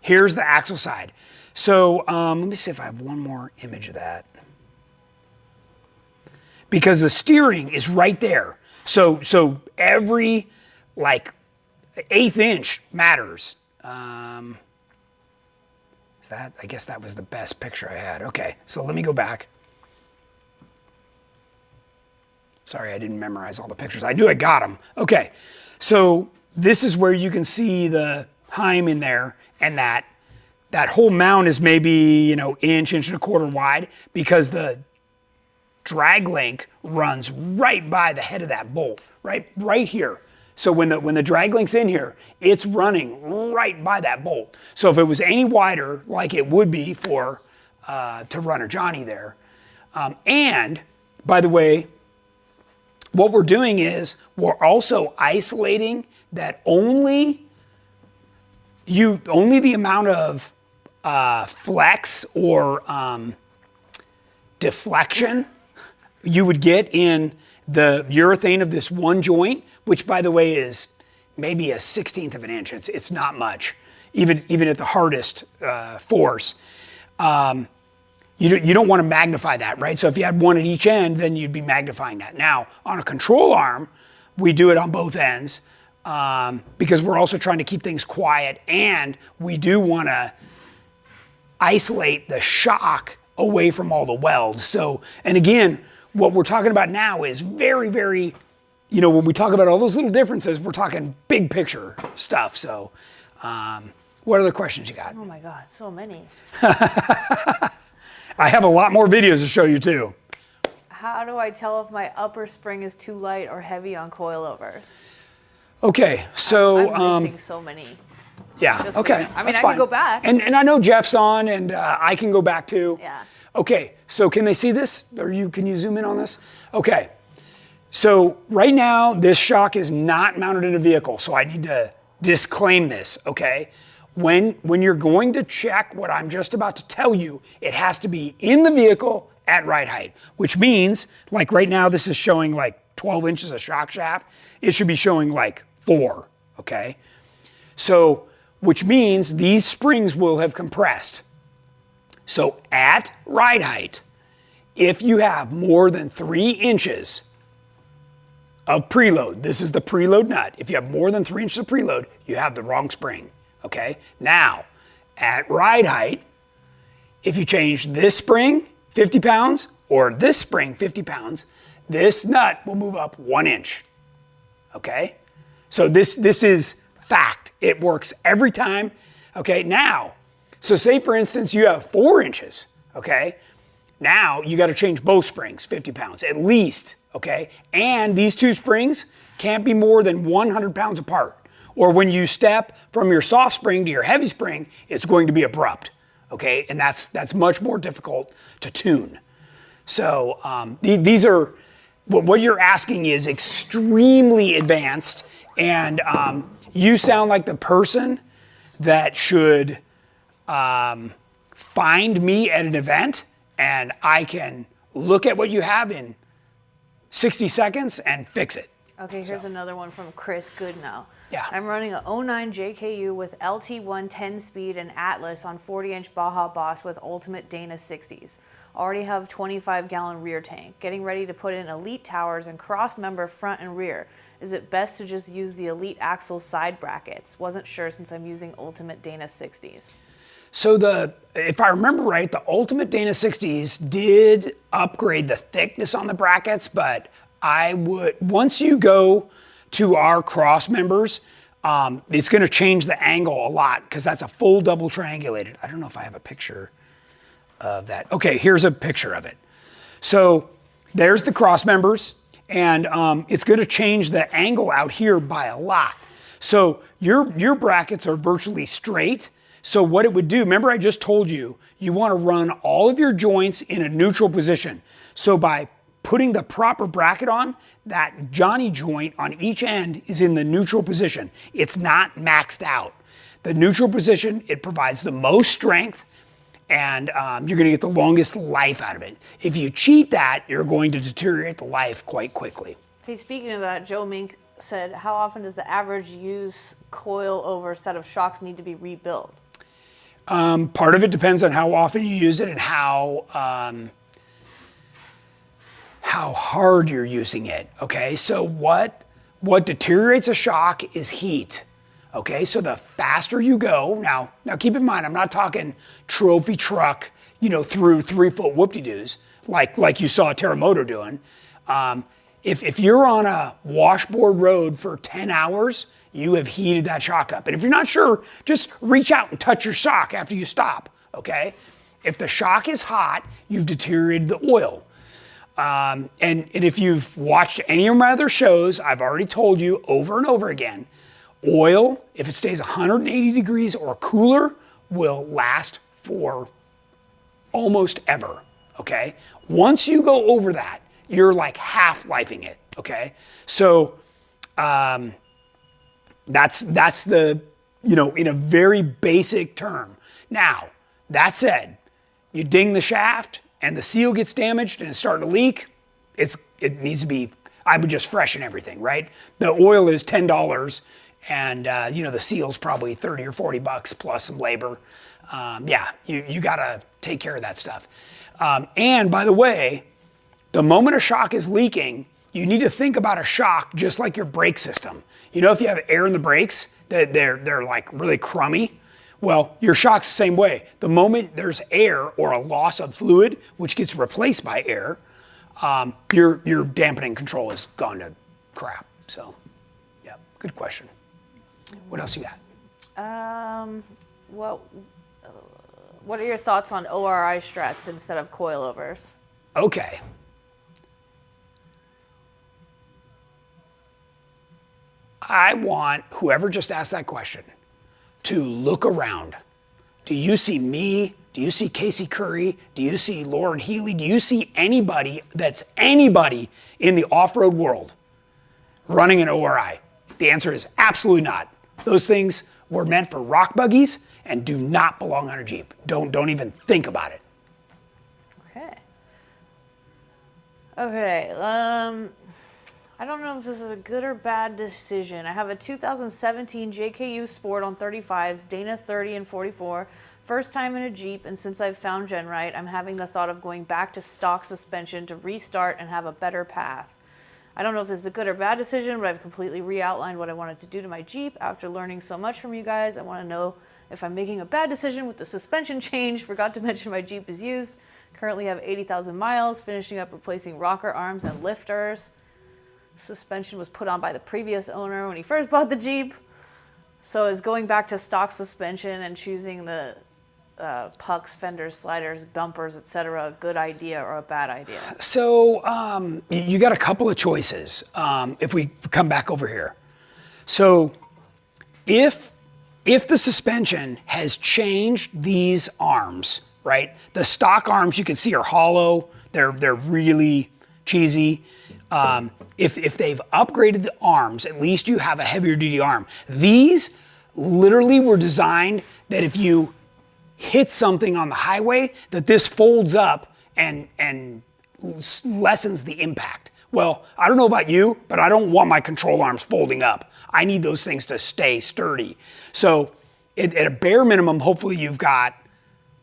Here's the axle side. So let me see if I have one more image of that. Because the steering is right there. So every like 1/8 inch matters. Is that, I guess that was the best picture I had. Okay, so let me go back. Sorry, I didn't memorize all the pictures. I knew I got them. Okay, so this is where you can see the Heim in there, and that whole mount is maybe, you know, inch and a quarter wide because the drag link runs right by the head of that bolt, right here. So when the drag link's in here, it's running right by that bolt. So if it was any wider, like it would be for to run a Johnny there. And by the way, what we're doing is we're also isolating that only the amount of flex or deflection you would get in the urethane of this one joint, which by the way is maybe 1/16 of an inch. It's not much, even at the hardest force. You don't want to magnify that, right? So if you had one at each end, then you'd be magnifying that. Now, on a control arm, we do it on both ends because we're also trying to keep things quiet, and we do want to isolate the shock away from all the welds. So, and again, what we're talking about now is very, very, when we talk about all those little differences, we're talking big picture stuff. So, what other questions you got? Oh my God, so many. I have a lot more videos to show you too. How do I tell if my upper spring is too light or heavy on coilovers? Okay, so I'm missing so many. Yeah. Just okay. I mean, I can go back. And I know Jeff's on, and I can go back too. Yeah. Okay. So can they see this? Or can you zoom in on this? Okay. So right now this shock is not mounted in a vehicle, so I need to disclaim this. Okay. When you're going to check what I'm just about to tell you, it has to be in the vehicle at ride height, which means, like right now, this is showing like 12 inches of shock shaft. It should be showing like 4, okay? So, which means these springs will have compressed. So at ride height, if you have more than 3 inches of preload, this is the preload nut. If you have more than 3 inches of preload, you have the wrong spring. Okay, now at ride height, if you change this spring 50 pounds or this spring 50 pounds, this nut will move up 1 inch. Okay, so this is fact. It works every time. Okay, now, so say for instance you have 4 inches. Okay, now you got to change both springs 50 pounds at least. Okay, and these two springs can't be more than 100 pounds apart. Or when you step from your soft spring to your heavy spring, it's going to be abrupt, okay? And that's much more difficult to tune. So these are, what you're asking is extremely advanced, and you sound like the person that should find me at an event, and I can look at what you have in 60 seconds and fix it. Okay, here's another one from Chris Goodnow. Yeah. I'm running a 09 JKU with LT1 10 speed and Atlas on 40-inch Baja Boss with Ultimate Dana 60s. Already have 25-gallon rear tank. Getting ready to put in Elite towers and cross member front and rear. Is it best to just use the Elite axle side brackets? Wasn't sure since I'm using Ultimate Dana 60s. So if I remember right, the Ultimate Dana 60s did upgrade the thickness on the brackets, but once you go to our cross members, it's going to change the angle a lot because that's a full double triangulated. I don't know if I have a picture of that. Okay, here's a picture of it. So there's the cross members, and it's going to change the angle out here by a lot. So your brackets are virtually straight. So what it would do, remember I just told you, you want to run all of your joints in a neutral position. So by putting the proper bracket on, that Johnny joint on each end is in the neutral position. It's not maxed out. The neutral position, it provides the most strength, and you're going to get the longest life out of it. If you cheat that, you're going to deteriorate the life quite quickly. Hey, speaking of that, Joe Mink said, how often does the average use coil-over set of shocks need to be rebuilt? Part of it depends on how often you use it and how hard you're using it, okay? So what deteriorates a shock is heat, okay? So the faster you go, now keep in mind, I'm not talking trophy truck, through 3-foot whoop-de-doos, like you saw Terremoto doing. If you're on a washboard road for 10 hours, you have heated that shock up. And if you're not sure, just reach out and touch your shock after you stop, okay? If the shock is hot, you've deteriorated the oil. And if you've watched any of my other shows, I've already told you over and over again, oil, if it stays 180 degrees or cooler, will last for almost ever, okay? Once you go over that, you're like half-lifing it, okay? So that's the, in a very basic term. Now, that said, you ding the shaft and the seal gets damaged and it's starting to leak, it needs to be, I would just freshen everything, right? The oil is $10 and the seal's probably 30 or 40 bucks plus some labor. Yeah, you gotta take care of that stuff. And by the way, the moment a shock is leaking, you need to think about a shock just like your brake system. If you have air in the brakes, they're like really crummy. Well, your shock's the same way. The moment there's air or a loss of fluid, which gets replaced by air, your dampening control has gone to crap. So, yeah, good question. What else you got? What are your thoughts on ORI struts instead of coilovers? Okay. I want whoever just asked that question to look around. Do you see me? Do you see Casey Curry? Do you see Lauren Healy? Do you see anybody that's anybody in the off-road world running an ORI? The answer is absolutely not. Those things were meant for rock buggies and do not belong on a Jeep. Don't even think about it. Okay. I don't know if this is a good or bad decision. I have a 2017 JKU Sport on 35s, Dana 30 and 44. First time in a Jeep, and since I've found GenRight, I'm having the thought of going back to stock suspension to restart and have a better path. I don't know if this is a good or bad decision, but I've completely re-outlined what I wanted to do to my Jeep. After learning so much from you guys, I want to know if I'm making a bad decision with the suspension change. Forgot to mention my Jeep is used. Currently have 80,000 miles, finishing up replacing rocker arms and lifters. Suspension was put on by the previous owner when he first bought the Jeep. So is going back to stock suspension and choosing the pucks, fenders, sliders, bumpers, etc. a good idea or a bad idea? So you got a couple of choices if we come back over here. So if the suspension has changed these arms, right? The stock arms you can see are hollow. They're really cheesy. If they've upgraded the arms, at least you have a heavier duty arm. These literally were designed that if you hit something on the highway, that this folds up and lessens the impact. Well, I don't know about you, but I don't want my control arms folding up. I need those things to stay sturdy. So at a bare minimum, hopefully you've got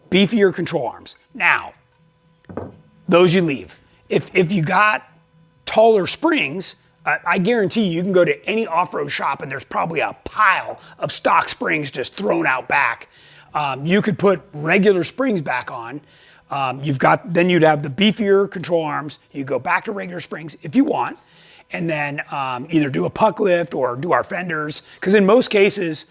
beefier control arms. Now, those you leave. If you got taller springs, I guarantee you can go to any off-road shop and there's probably a pile of stock springs just thrown out back. You could put regular springs back on. Then you'd have the beefier control arms. You go back to regular springs if you want, and then either do a puck lift or do our fenders. Because in most cases,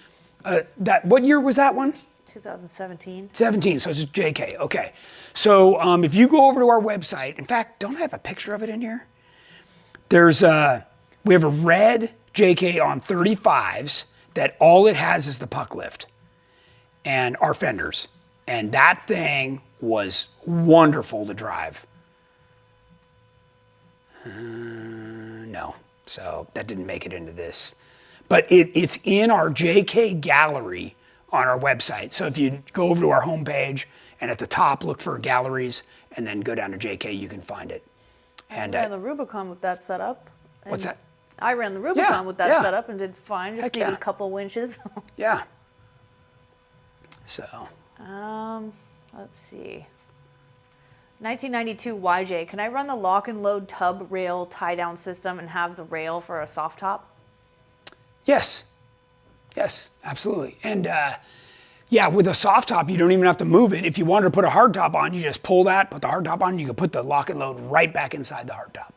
what year was that one? 2017. 17, so it's a JK, okay. So if you go over to our website, in fact, don't I have a picture of it in here? We have a red JK on 35s that all it has is the puck lift and our fenders. And that thing was wonderful to drive. No, so that didn't make it into this. But it's in our JK gallery on our website. So if you go over to our homepage and at the top look for galleries and then go down to JK, you can find it. And I ran the Rubicon with that setup. What's that? I ran the Rubicon with that setup and did fine. Just needed a couple winches. Yeah. So. Let's see. 1992 YJ. Can I run the lock and load tub rail tie down system and have the rail for a soft top? Yes. Yes, absolutely. And yeah, with a soft top, you don't even have to move it. If you wanted to put a hard top on, you just pull that, put the hard top on, you can put the lock and load right back inside the hard top.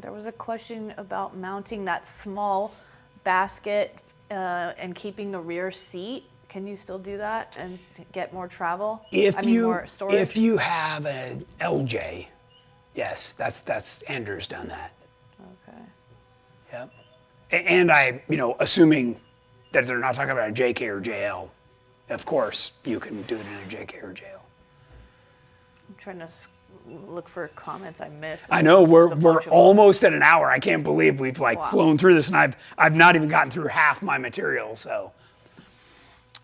There was a question about mounting that small basket and keeping the rear seat. Can you still do that and get more travel? More storage? If you have an LJ, yes, that's Andrew's done that. Okay. Yep. And assuming that they're not talking about a JK or JL. of course, you can do it in a JK or JL. I'm trying to look for comments I missed. I know we're almost at an hour. I can't believe we've like flown through this, and I've not even gotten through half my material. So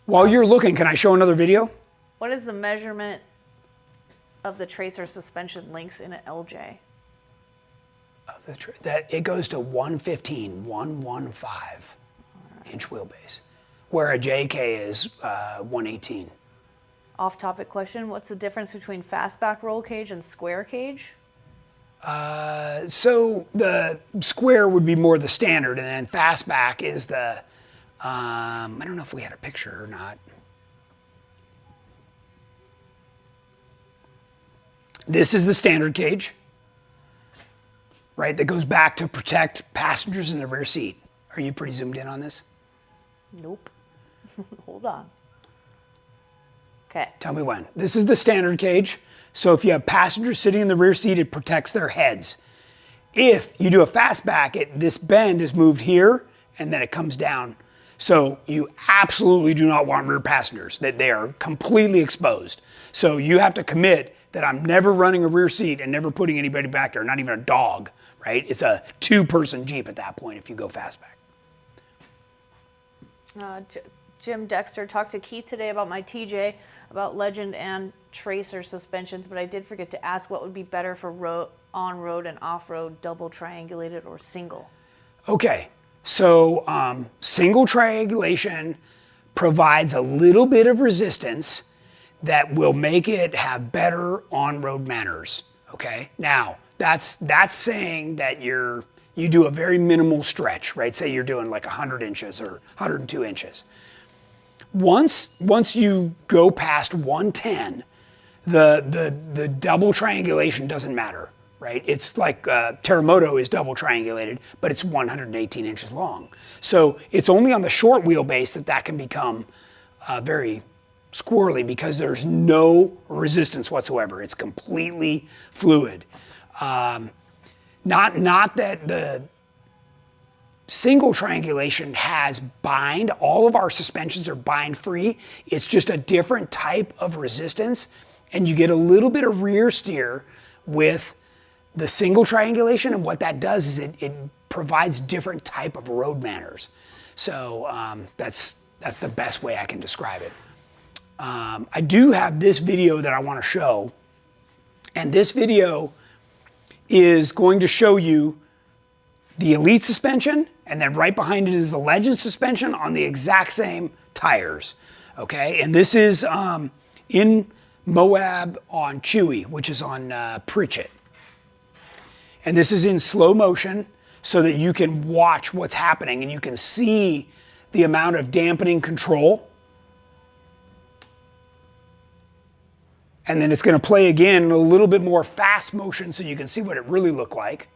while you're looking, can I show another video? What is the measurement of the tracer suspension links in an LJ? That it goes to 115, 115 inch wheelbase, where a JK is 118. Off-topic question: what's the difference between fastback roll cage and square cage? So the square would be more the standard, and then fastback is the. I don't know if we had a picture or not. This is the standard cage, right? That goes back to protect passengers in the rear seat. Are you pretty zoomed in on this? Nope. Hold on. Okay. Tell me when. This is the standard cage. So if you have passengers sitting in the rear seat, it protects their heads. If you do a fastback, this bend is moved here and then it comes down. So you absolutely do not want rear passengers, that they are completely exposed. So you have to commit that I'm never running a rear seat and never putting anybody back there, not even a dog, right? It's a 2-person Jeep at that point if you go fastback. Jim Dexter talked to Keith today about my TJ, about Legend and Tracer suspensions, but I did forget to ask what would be better for on-road and off-road, double triangulated or single? Okay, so single triangulation provides a little bit of resistance that will make it have better on-road manners, okay? Now, that's saying that you do a very minimal stretch, right? Say you're doing like 100 inches or 102 inches. Once you go past 110, the double triangulation doesn't matter, right? It's like Terremoto is double triangulated, but it's 118 inches long. So it's only on the short wheelbase that can become very squirrely because there's no resistance whatsoever. It's completely fluid. Not that the single triangulation has bind. All of our suspensions are bind free. It's just a different type of resistance, and you get a little bit of rear steer with the single triangulation, and what that does is it provides different type of road manners. So that's the best way I can describe it. I do have this video that I want to show, and this video is going to show you the Elite suspension, and then right behind it is the Legend suspension on the exact same tires, okay? And this is in Moab on Chewy, which is on Pritchett. And this is in slow motion so that you can watch what's happening and you can see the amount of dampening control. And then it's going to play again in a little bit more fast motion so you can see what it really looked like.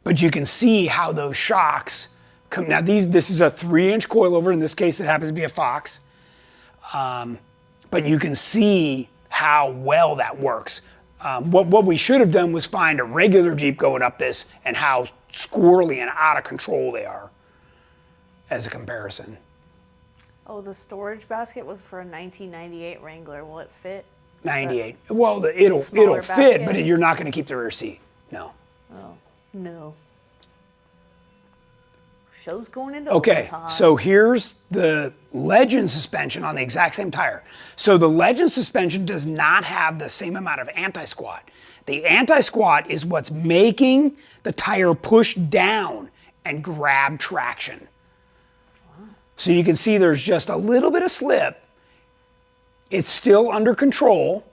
But you can see how those shocks come. Now this is a 3-inch coilover. In this case, it happens to be a Fox. But you can see how well that works. What we should have done was find a regular Jeep going up this and how squirrely and out of control they are as a comparison. Oh, the storage basket was for a 1998 Wrangler. Will it fit? 98. Well, it'll fit, basket? But you're not going to keep the rear seat. No. Oh, no. Show's going into Okay, overtime. so here's the Legend suspension on the exact same tire. So the Legend suspension does not have the same amount of anti-squat. The anti-squat is what's making the tire push down and grab traction. So you can see there's just a little bit of slip. It's still under control.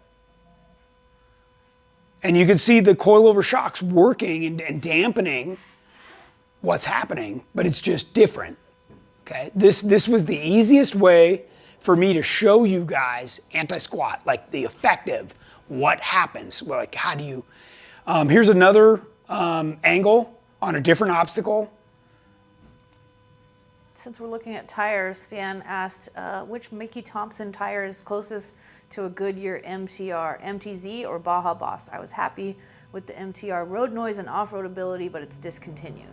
And you can see the coilover shocks working and dampening what's happening, but it's just different. Okay, this was the easiest way for me to show you guys anti-squat, like the effective, what happens. Well, like how do you, here's another angle on a different obstacle. Since we're looking at tires, Stan asked, which Mickey Thompson tire is closest to a Goodyear MTR, MTZ or Baja Boss? I was happy with the MTR road noise and off-road ability, but it's discontinued.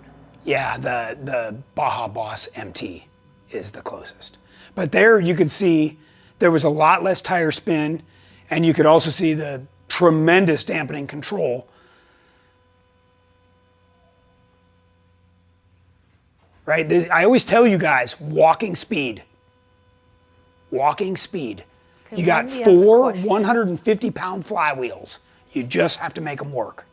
Yeah, the Baja Boss MT is the closest. But there you could see there was a lot less tire spin, and you could also see the tremendous dampening control. Right? I always tell you guys, walking speed. Walking speed. You got 4 150-pound flywheels. You just have to make them work.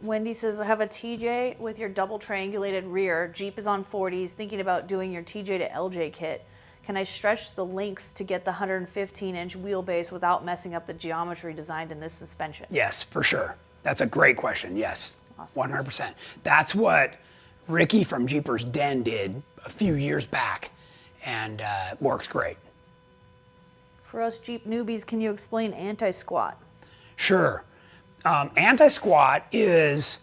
Wendy says, I have a TJ with your double triangulated rear. Jeep is on 40s, thinking about doing your TJ to LJ kit. Can I stretch the links to get the 115-inch wheelbase without messing up the geometry designed in this suspension? Yes, for sure. That's a great question. Yes, Awesome. 100%. That's what Ricky from Jeepers Den did a few years back, and works great. For us Jeep newbies, can you explain anti-squat? Sure. Anti-squat is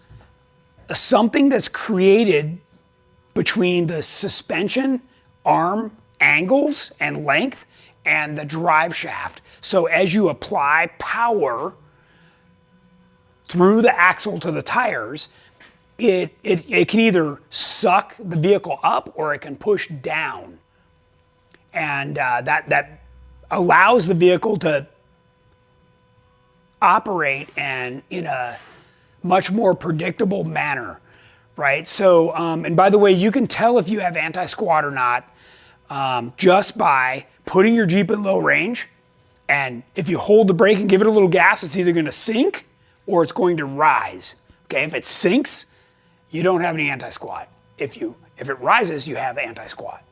something that's created between the suspension arm angles and length and the drive shaft. So as you apply power through the axle to the tires, it can either suck the vehicle up or it can push down. And that allows the vehicle to operate and in a much more predictable manner, right? So, and by the way, you can tell if you have anti-squat or not just by putting your Jeep in low range, and if you hold the brake and give it a little gas, it's either going to sink or it's going to rise. Okay, if it sinks, you don't have any anti-squat. If it rises, you have anti-squat.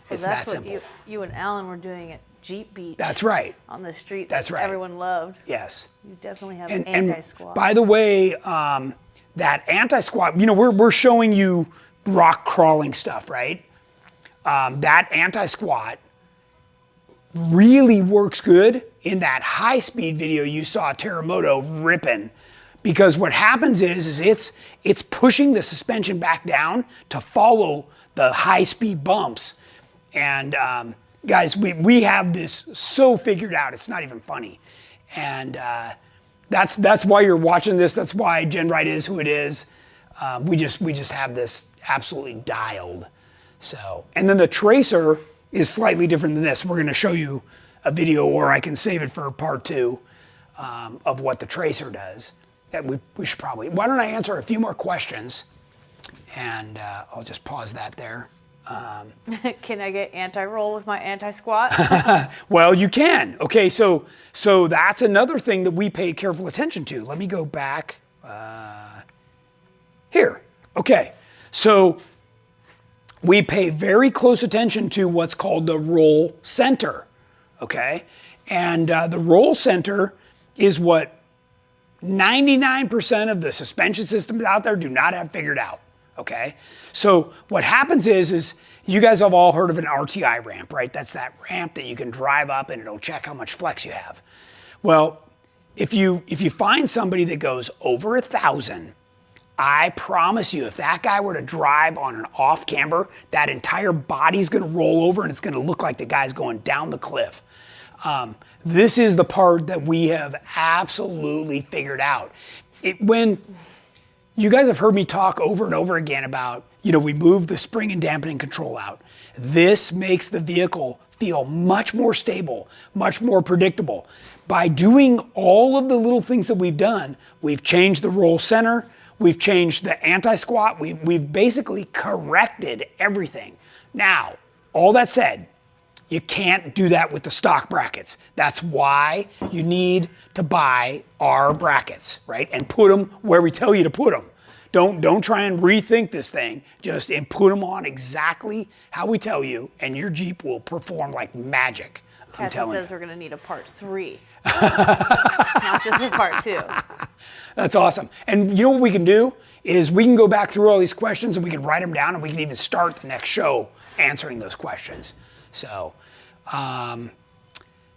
It's that simple. That's what you and Alan were doing at Jeep Beach. That's right. On the street. That's right. Everyone loved. Yes. You definitely have And anti-squat. by the way, that anti-squat, we're showing you rock crawling stuff, right? That anti-squat really works good in that high-speed video you saw Terremoto ripping, because what happens is it's pushing the suspension back down to follow the high-speed bumps. And guys, we have this so figured out, it's not even funny. And that's why you're watching this. That's why GenRight is who it is. We just have this absolutely dialed. So, and then the tracer is slightly different than this. We're going to show you a video, or I can save it for part 2 of what the tracer does. That we should probably. Why don't I answer a few more questions, and I'll just pause that there. Can I get anti-roll with my anti-squat? Well, you can. Okay, so that's another thing that we paid careful attention to. Let me go back here. Okay, so we pay very close attention to what's called the roll center. Okay, and the roll center is what 99% of the suspension systems out there do not have figured out. Okay, so what happens is you guys have all heard of an RTI ramp, right? That's that ramp that you can drive up and it'll check how much flex you have. Well, if you find somebody that goes over 1,000, I promise you, if that guy were to drive on an off camber, that entire body's going to roll over and it's going to look like the guy's going down the cliff. This is the part that we have absolutely figured out. When you guys have heard me talk over and over again about, we move the spring and dampening control out. This makes the vehicle feel much more stable, much more predictable. By doing all of the little things that we've done, we've changed the roll center, we've changed the anti-squat, we've basically corrected everything. Now, all that said, you can't do that with the stock brackets. That's why you need to buy our brackets, right? And put them where we tell you to put them. Don't try and rethink this thing. Just put them on exactly how we tell you, and your Jeep will perform like magic. I'm telling you. Says we're going to need a part 3, not just a part 2. That's awesome. And you know what we can do is we can go back through all these questions and we can write them down, and we can even start the next show answering those questions. So,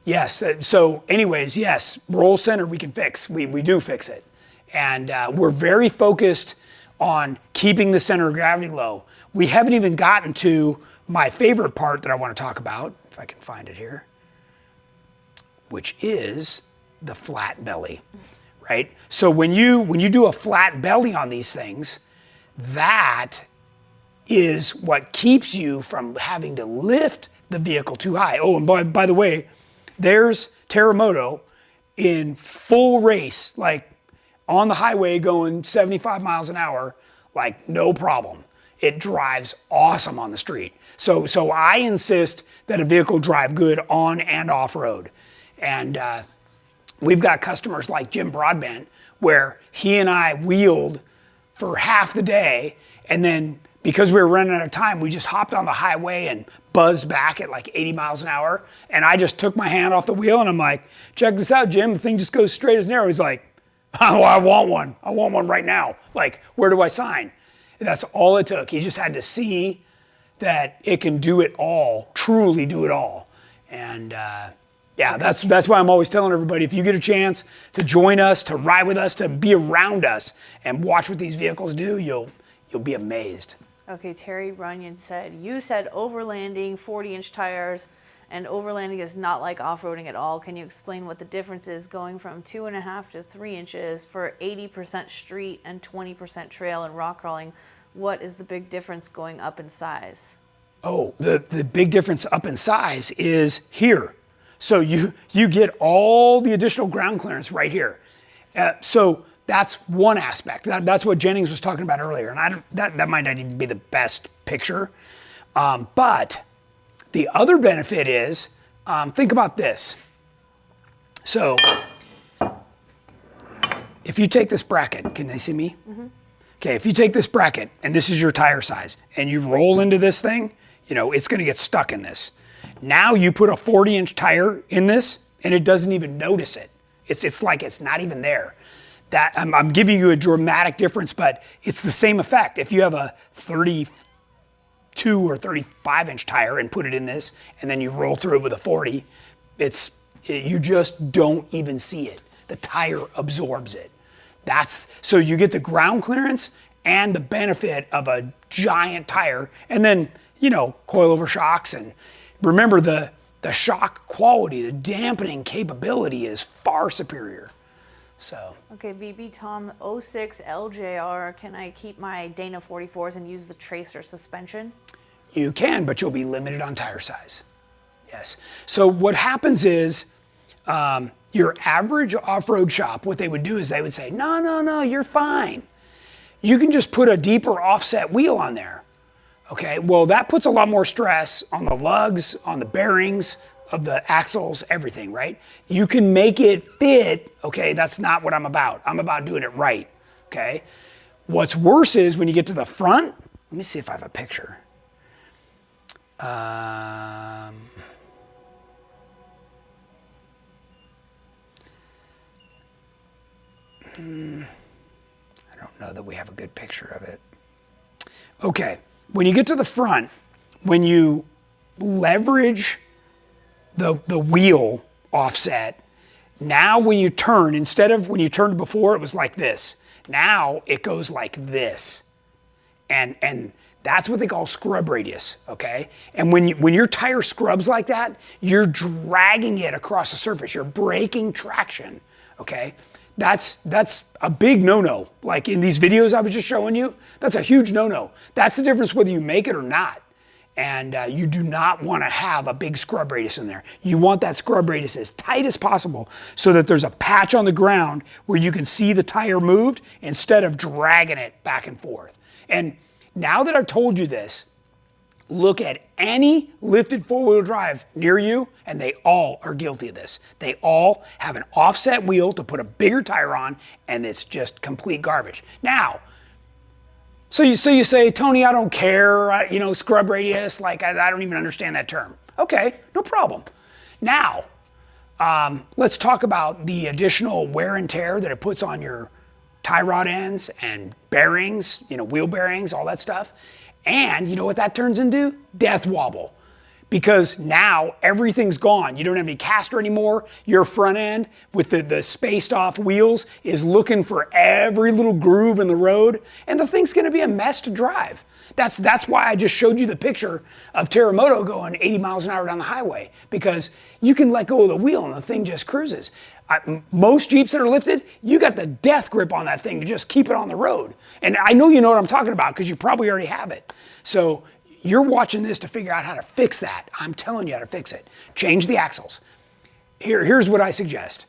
yes. So anyways, yes, roll center we can fix. We do fix it. And we're very focused on keeping the center of gravity low. We haven't even gotten to my favorite part that I want to talk about, if I can find it here, which is the flat belly, right? So when you do a flat belly on these things, that is what keeps you from having to lift the vehicle too high. Oh, and by the way, there's Terremoto in full race, like on the highway going 75 miles an hour, like no problem. It drives awesome on the street. So I insist that a vehicle drive good on and off road. And we've got customers like Jim Broadbent, where he and I wheeled for half the day, and then because we were running out of time, we just hopped on the highway and buzzed back at like 80 miles an hour. And I just took my hand off the wheel and I'm like, check this out, Jim. The thing just goes straight as an arrow. He's like, oh, I want one. I want one right now. Like, where do I sign? And that's all it took. He just had to see that it can do it all, truly do it all. And yeah, that's why I'm always telling everybody, if you get a chance to join us, to ride with us, to be around us and watch what these vehicles do, you'll be amazed. Okay, Terry Runyon said, you said overlanding 40-inch tires, and overlanding is not like off-roading at all. Can you explain what the difference is going from 2.5 to 3 inches for 80% street and 20% trail and rock crawling? What is the big difference going up in size? Oh, the big difference up in size is here. So you get all the additional ground clearance right here. So that's one aspect. That's what Jennings was talking about earlier, and that might not even be the best picture. But the other benefit is, think about this. So if you take this bracket, can they see me? Mm-hmm. Okay, if you take this bracket, and this is your tire size, and you roll into this thing, it's gonna get stuck in this. Now you put a 40-inch tire in this, and it doesn't even notice it. It's like it's not even there. That I'm giving you a dramatic difference, but it's the same effect. If you have a 32 or 35-inch tire and put it in this, and then you roll through it with a 40, you just don't even see it. The tire absorbs it. So you get the ground clearance and the benefit of a giant tire, and then coilover shocks. And remember, the shock quality, the dampening capability is far superior. So. Okay, BB Tom 06 LJR, can I keep my Dana 44s and use the tracer suspension? You can, but you'll be limited on tire size. Yes. So what happens is, your average off-road shop, what they would do is they would say, no, you're fine. You can just put a deeper offset wheel on there. Okay, well, that puts a lot more stress on the lugs, on the bearings of the axles, everything, right? You can make it fit, okay? That's not what I'm about. I'm about doing it right, okay? What's worse is when you get to the front, let me see if I have a picture. I don't know that we have a good picture of it. Okay, when you get to the front, when you leverage the wheel offset, now when you turn, instead of when you turned before, it was like this. Now it goes like this. And that's what they call scrub radius, okay? And when your tire scrubs like that, you're dragging it across the surface. You're breaking traction, okay? That's a big no-no. Like in these videos I was just showing you, that's a huge no-no. That's the difference whether you make it or not. And you do not want to have a big scrub radius in there. You want that scrub radius as tight as possible so that there's a patch on the ground where you can see the tire moved instead of dragging it back and forth. And now that I've told you this, look at any lifted four-wheel drive near you, and they all are guilty of this. They all have an offset wheel to put a bigger tire on, and it's just complete garbage. Now, so you say, Tony, I don't care, scrub radius, like I don't even understand that term. Okay, no problem. Now, let's talk about the additional wear and tear that it puts on your tie rod ends and bearings, wheel bearings, all that stuff. And you know what that turns into? Death wobble. because now everything's gone. You don't have any caster anymore. Your front end with the spaced off wheels is looking for every little groove in the road, and the thing's gonna be a mess to drive. That's why I just showed you the picture of Terremoto going 80 miles an hour down the highway, because you can let go of the wheel and the thing just cruises. Most Jeeps that are lifted, you got the death grip on that thing to just keep it on the road. And I know you know what I'm talking about because you probably already have it. So you're watching this to figure out how to fix that. I'm telling you how to fix it. Change the axles. Here's what I suggest.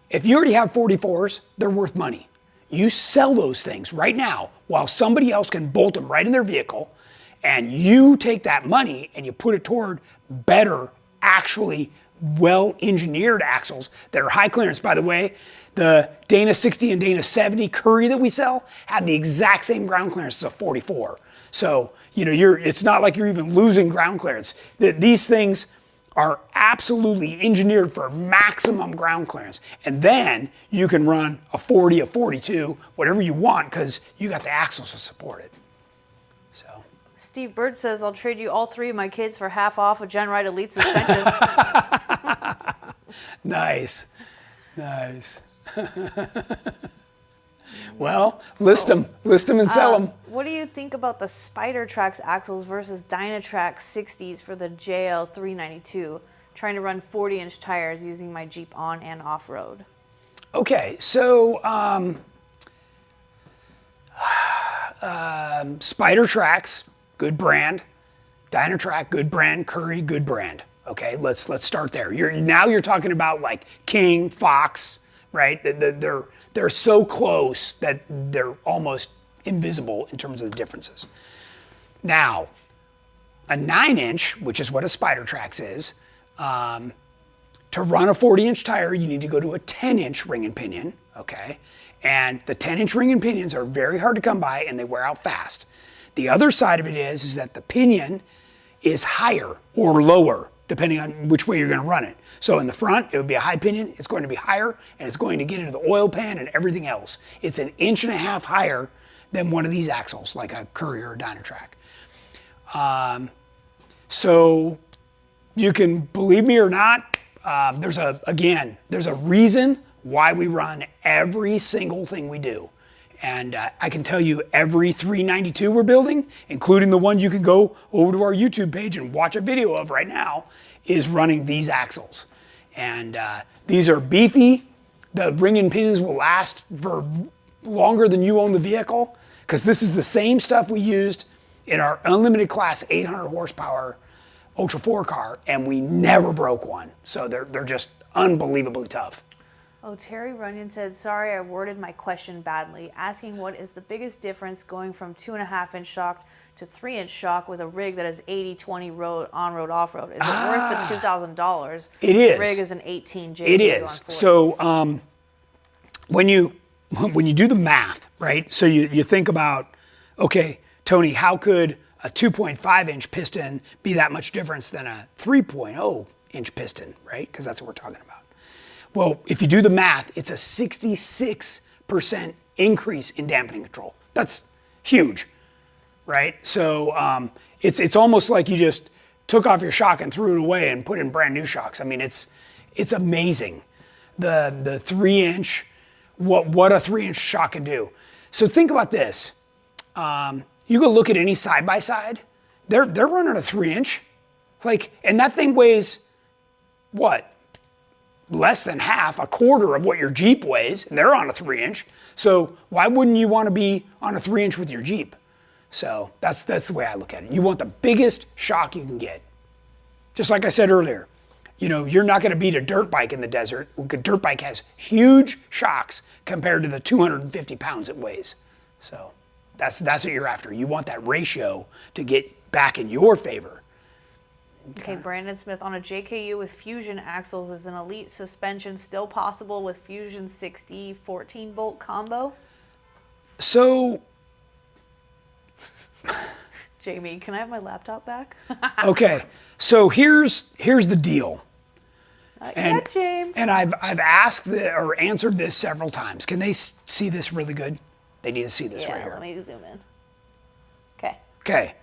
If you already have 44s, they're worth money. You sell those things right now while somebody else can bolt them right in their vehicle, and you take that money and you put it toward better, actually well-engineered axles that are high clearance. By the way, the Dana 60 and Dana 70 Curry that we sell have the exact same ground clearance as a 44. So, you know, it's not like you're even losing ground clearance. These things are absolutely engineered for maximum ground clearance. And then you can run a 40, a 42, whatever you want, because you got the axles to support it. So. Steve Bird says, I'll trade you all 3 of my kids for half off a GenRight Elite suspension. Nice. Nice. Well, list them and sell them. What do you think about the Spider Trax axles versus Dynatrac 60s for the JL 392? Trying to run 40-inch tires using my Jeep on and off road. Okay, so Spider Trax, good brand. Dynatrac, good brand. Curry, good brand. Okay, let's start there. Now you're talking about like King, Fox, right? They're so close that they're almost invisible in terms of the differences. Now, a 9-inch, which is what a Spider Trax is, to run a 40-inch tire, you need to go to a 10-inch ring and pinion, okay? And the 10-inch ring and pinions are very hard to come by and they wear out fast. The other side of it is that the pinion is higher or lower, depending on which way you're gonna run it. So in the front, it would be a high pinion, it's going to be higher, and it's going to get into the oil pan and everything else. It's 1.5 inches higher than one of these axles, like a Curry or a Dynatrac. So you can believe me or not, there's a reason why we run every single thing we do. And I can tell you every 392 we're building, including the one you can go over to our YouTube page and watch a video of right now, is running these axles. And these are beefy. The ring and pins will last for longer than you own the vehicle, because this is the same stuff we used in our Unlimited Class 800 horsepower Ultra 4 car, and we never broke one. So they're just unbelievably tough. Oh, Terry Runyon said, sorry, I worded my question badly, asking what is the biggest difference going from 2.5-inch shock to 3-inch shock with a rig that is 80-20 road, on-road, off-road. Is it worth the $2,000? It is. The rig is an 18 JB. It is. So when you do the math, right? So you think about, okay, Tony, how could a 2.5-inch piston be that much difference than a 3.0-inch piston, right? Because that's what we're talking about. Well, if you do the math, it's a 66% increase in dampening control. That's huge, right? So it's almost like you just took off your shock and threw it away and put in brand new shocks. I mean, it's amazing. The 3-inch, what a 3-inch shock can do. So think about this. You go look at any side-by-side, they're running a 3-inch. Like, and that thing weighs, what? Less than half, a quarter of what your Jeep weighs, and they're on a 3-inch. So why wouldn't you want to be on a 3-inch with your Jeep? So that's the way I look at it. You want the biggest shock you can get. Just like I said earlier, you know, you're not going to beat a dirt bike in the desert. A dirt bike has huge shocks compared to the 250 pounds it weighs. So that's what you're after. You want that ratio to get back in your favor. Okay, Brandon Smith, on a JKU with Fusion axles, is an Elite suspension still possible with Fusion 60 14-bolt combo? So, Jamie, can I have my laptop back? Okay, so here's the deal. Yeah, James. And I've asked or answered this several times. Can they see this really good? They need to see this right here. Let me zoom in. Okay. Okay.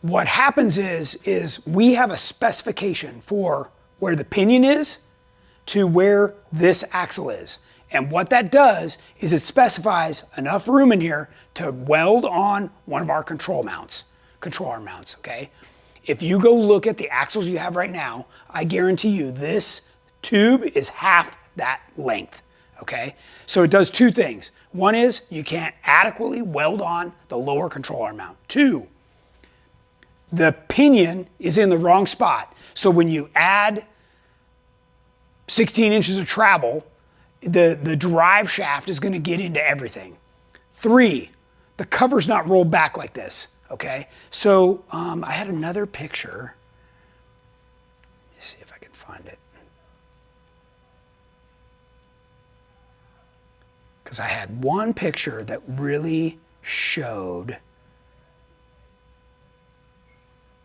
what happens is we have a specification for where the pinion is to where this axle is. And what that does is it specifies enough room in here to weld on one of our control arm mounts, okay? If you go look at the axles you have right now, I guarantee you this tube is half that length, okay? So it does two things. One is you can't adequately weld on the lower control arm mount. Two, the pinion is in the wrong spot. So when you add 16 inches of travel, the drive shaft is going to get into everything. Three, the cover's not rolled back like this, okay? So I had another picture. Let me see if I can find it. Because I had one picture that really showed.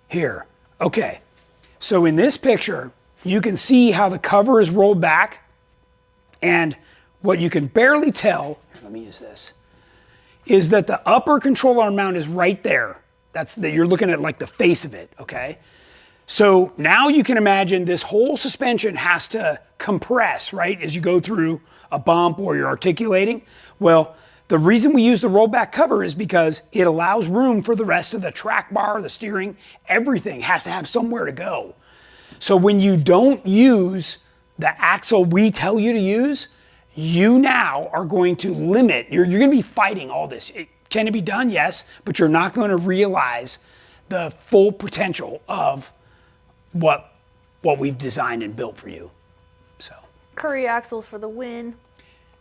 Here, okay. So in this picture, you can see how the cover is rolled back, and what you can barely tell, here, let me use this, is that the upper control arm mount is right there. You're looking at like the face of it, okay? So now you can imagine this whole suspension has to compress, right, as you go through a bump or you're articulating. Well, the reason we use the rollback cover is because it allows room for the rest of the track bar, the steering, everything has to have somewhere to go. So when you don't use the axle we tell you to use, you now are going to limit, you're going to be fighting all this. Can it be done? Yes, but you're not going to realize the full potential of what we've designed and built for you. So Curry axles for the win.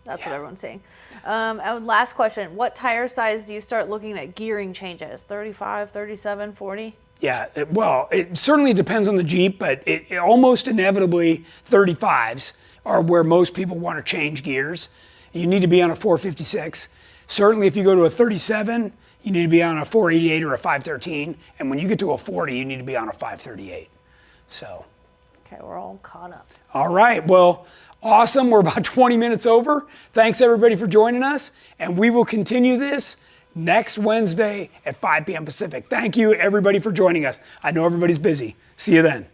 That's what everyone's saying. And last question, what tire size do you start looking at gearing changes? 35, 37, 40? Yeah, well, it certainly depends on the Jeep, but it almost inevitably 35s are where most people want to change gears. You need to be on a 456. Certainly if you go to a 37, you need to be on a 488 or a 513. And when you get to a 40, you need to be on a 538. So. Okay, we're all caught up. All right, well, awesome. We're about 20 minutes over. Thanks everybody for joining us. And we will continue this next Wednesday at 5 p.m. Pacific. Thank you everybody for joining us. I know everybody's busy. See you then.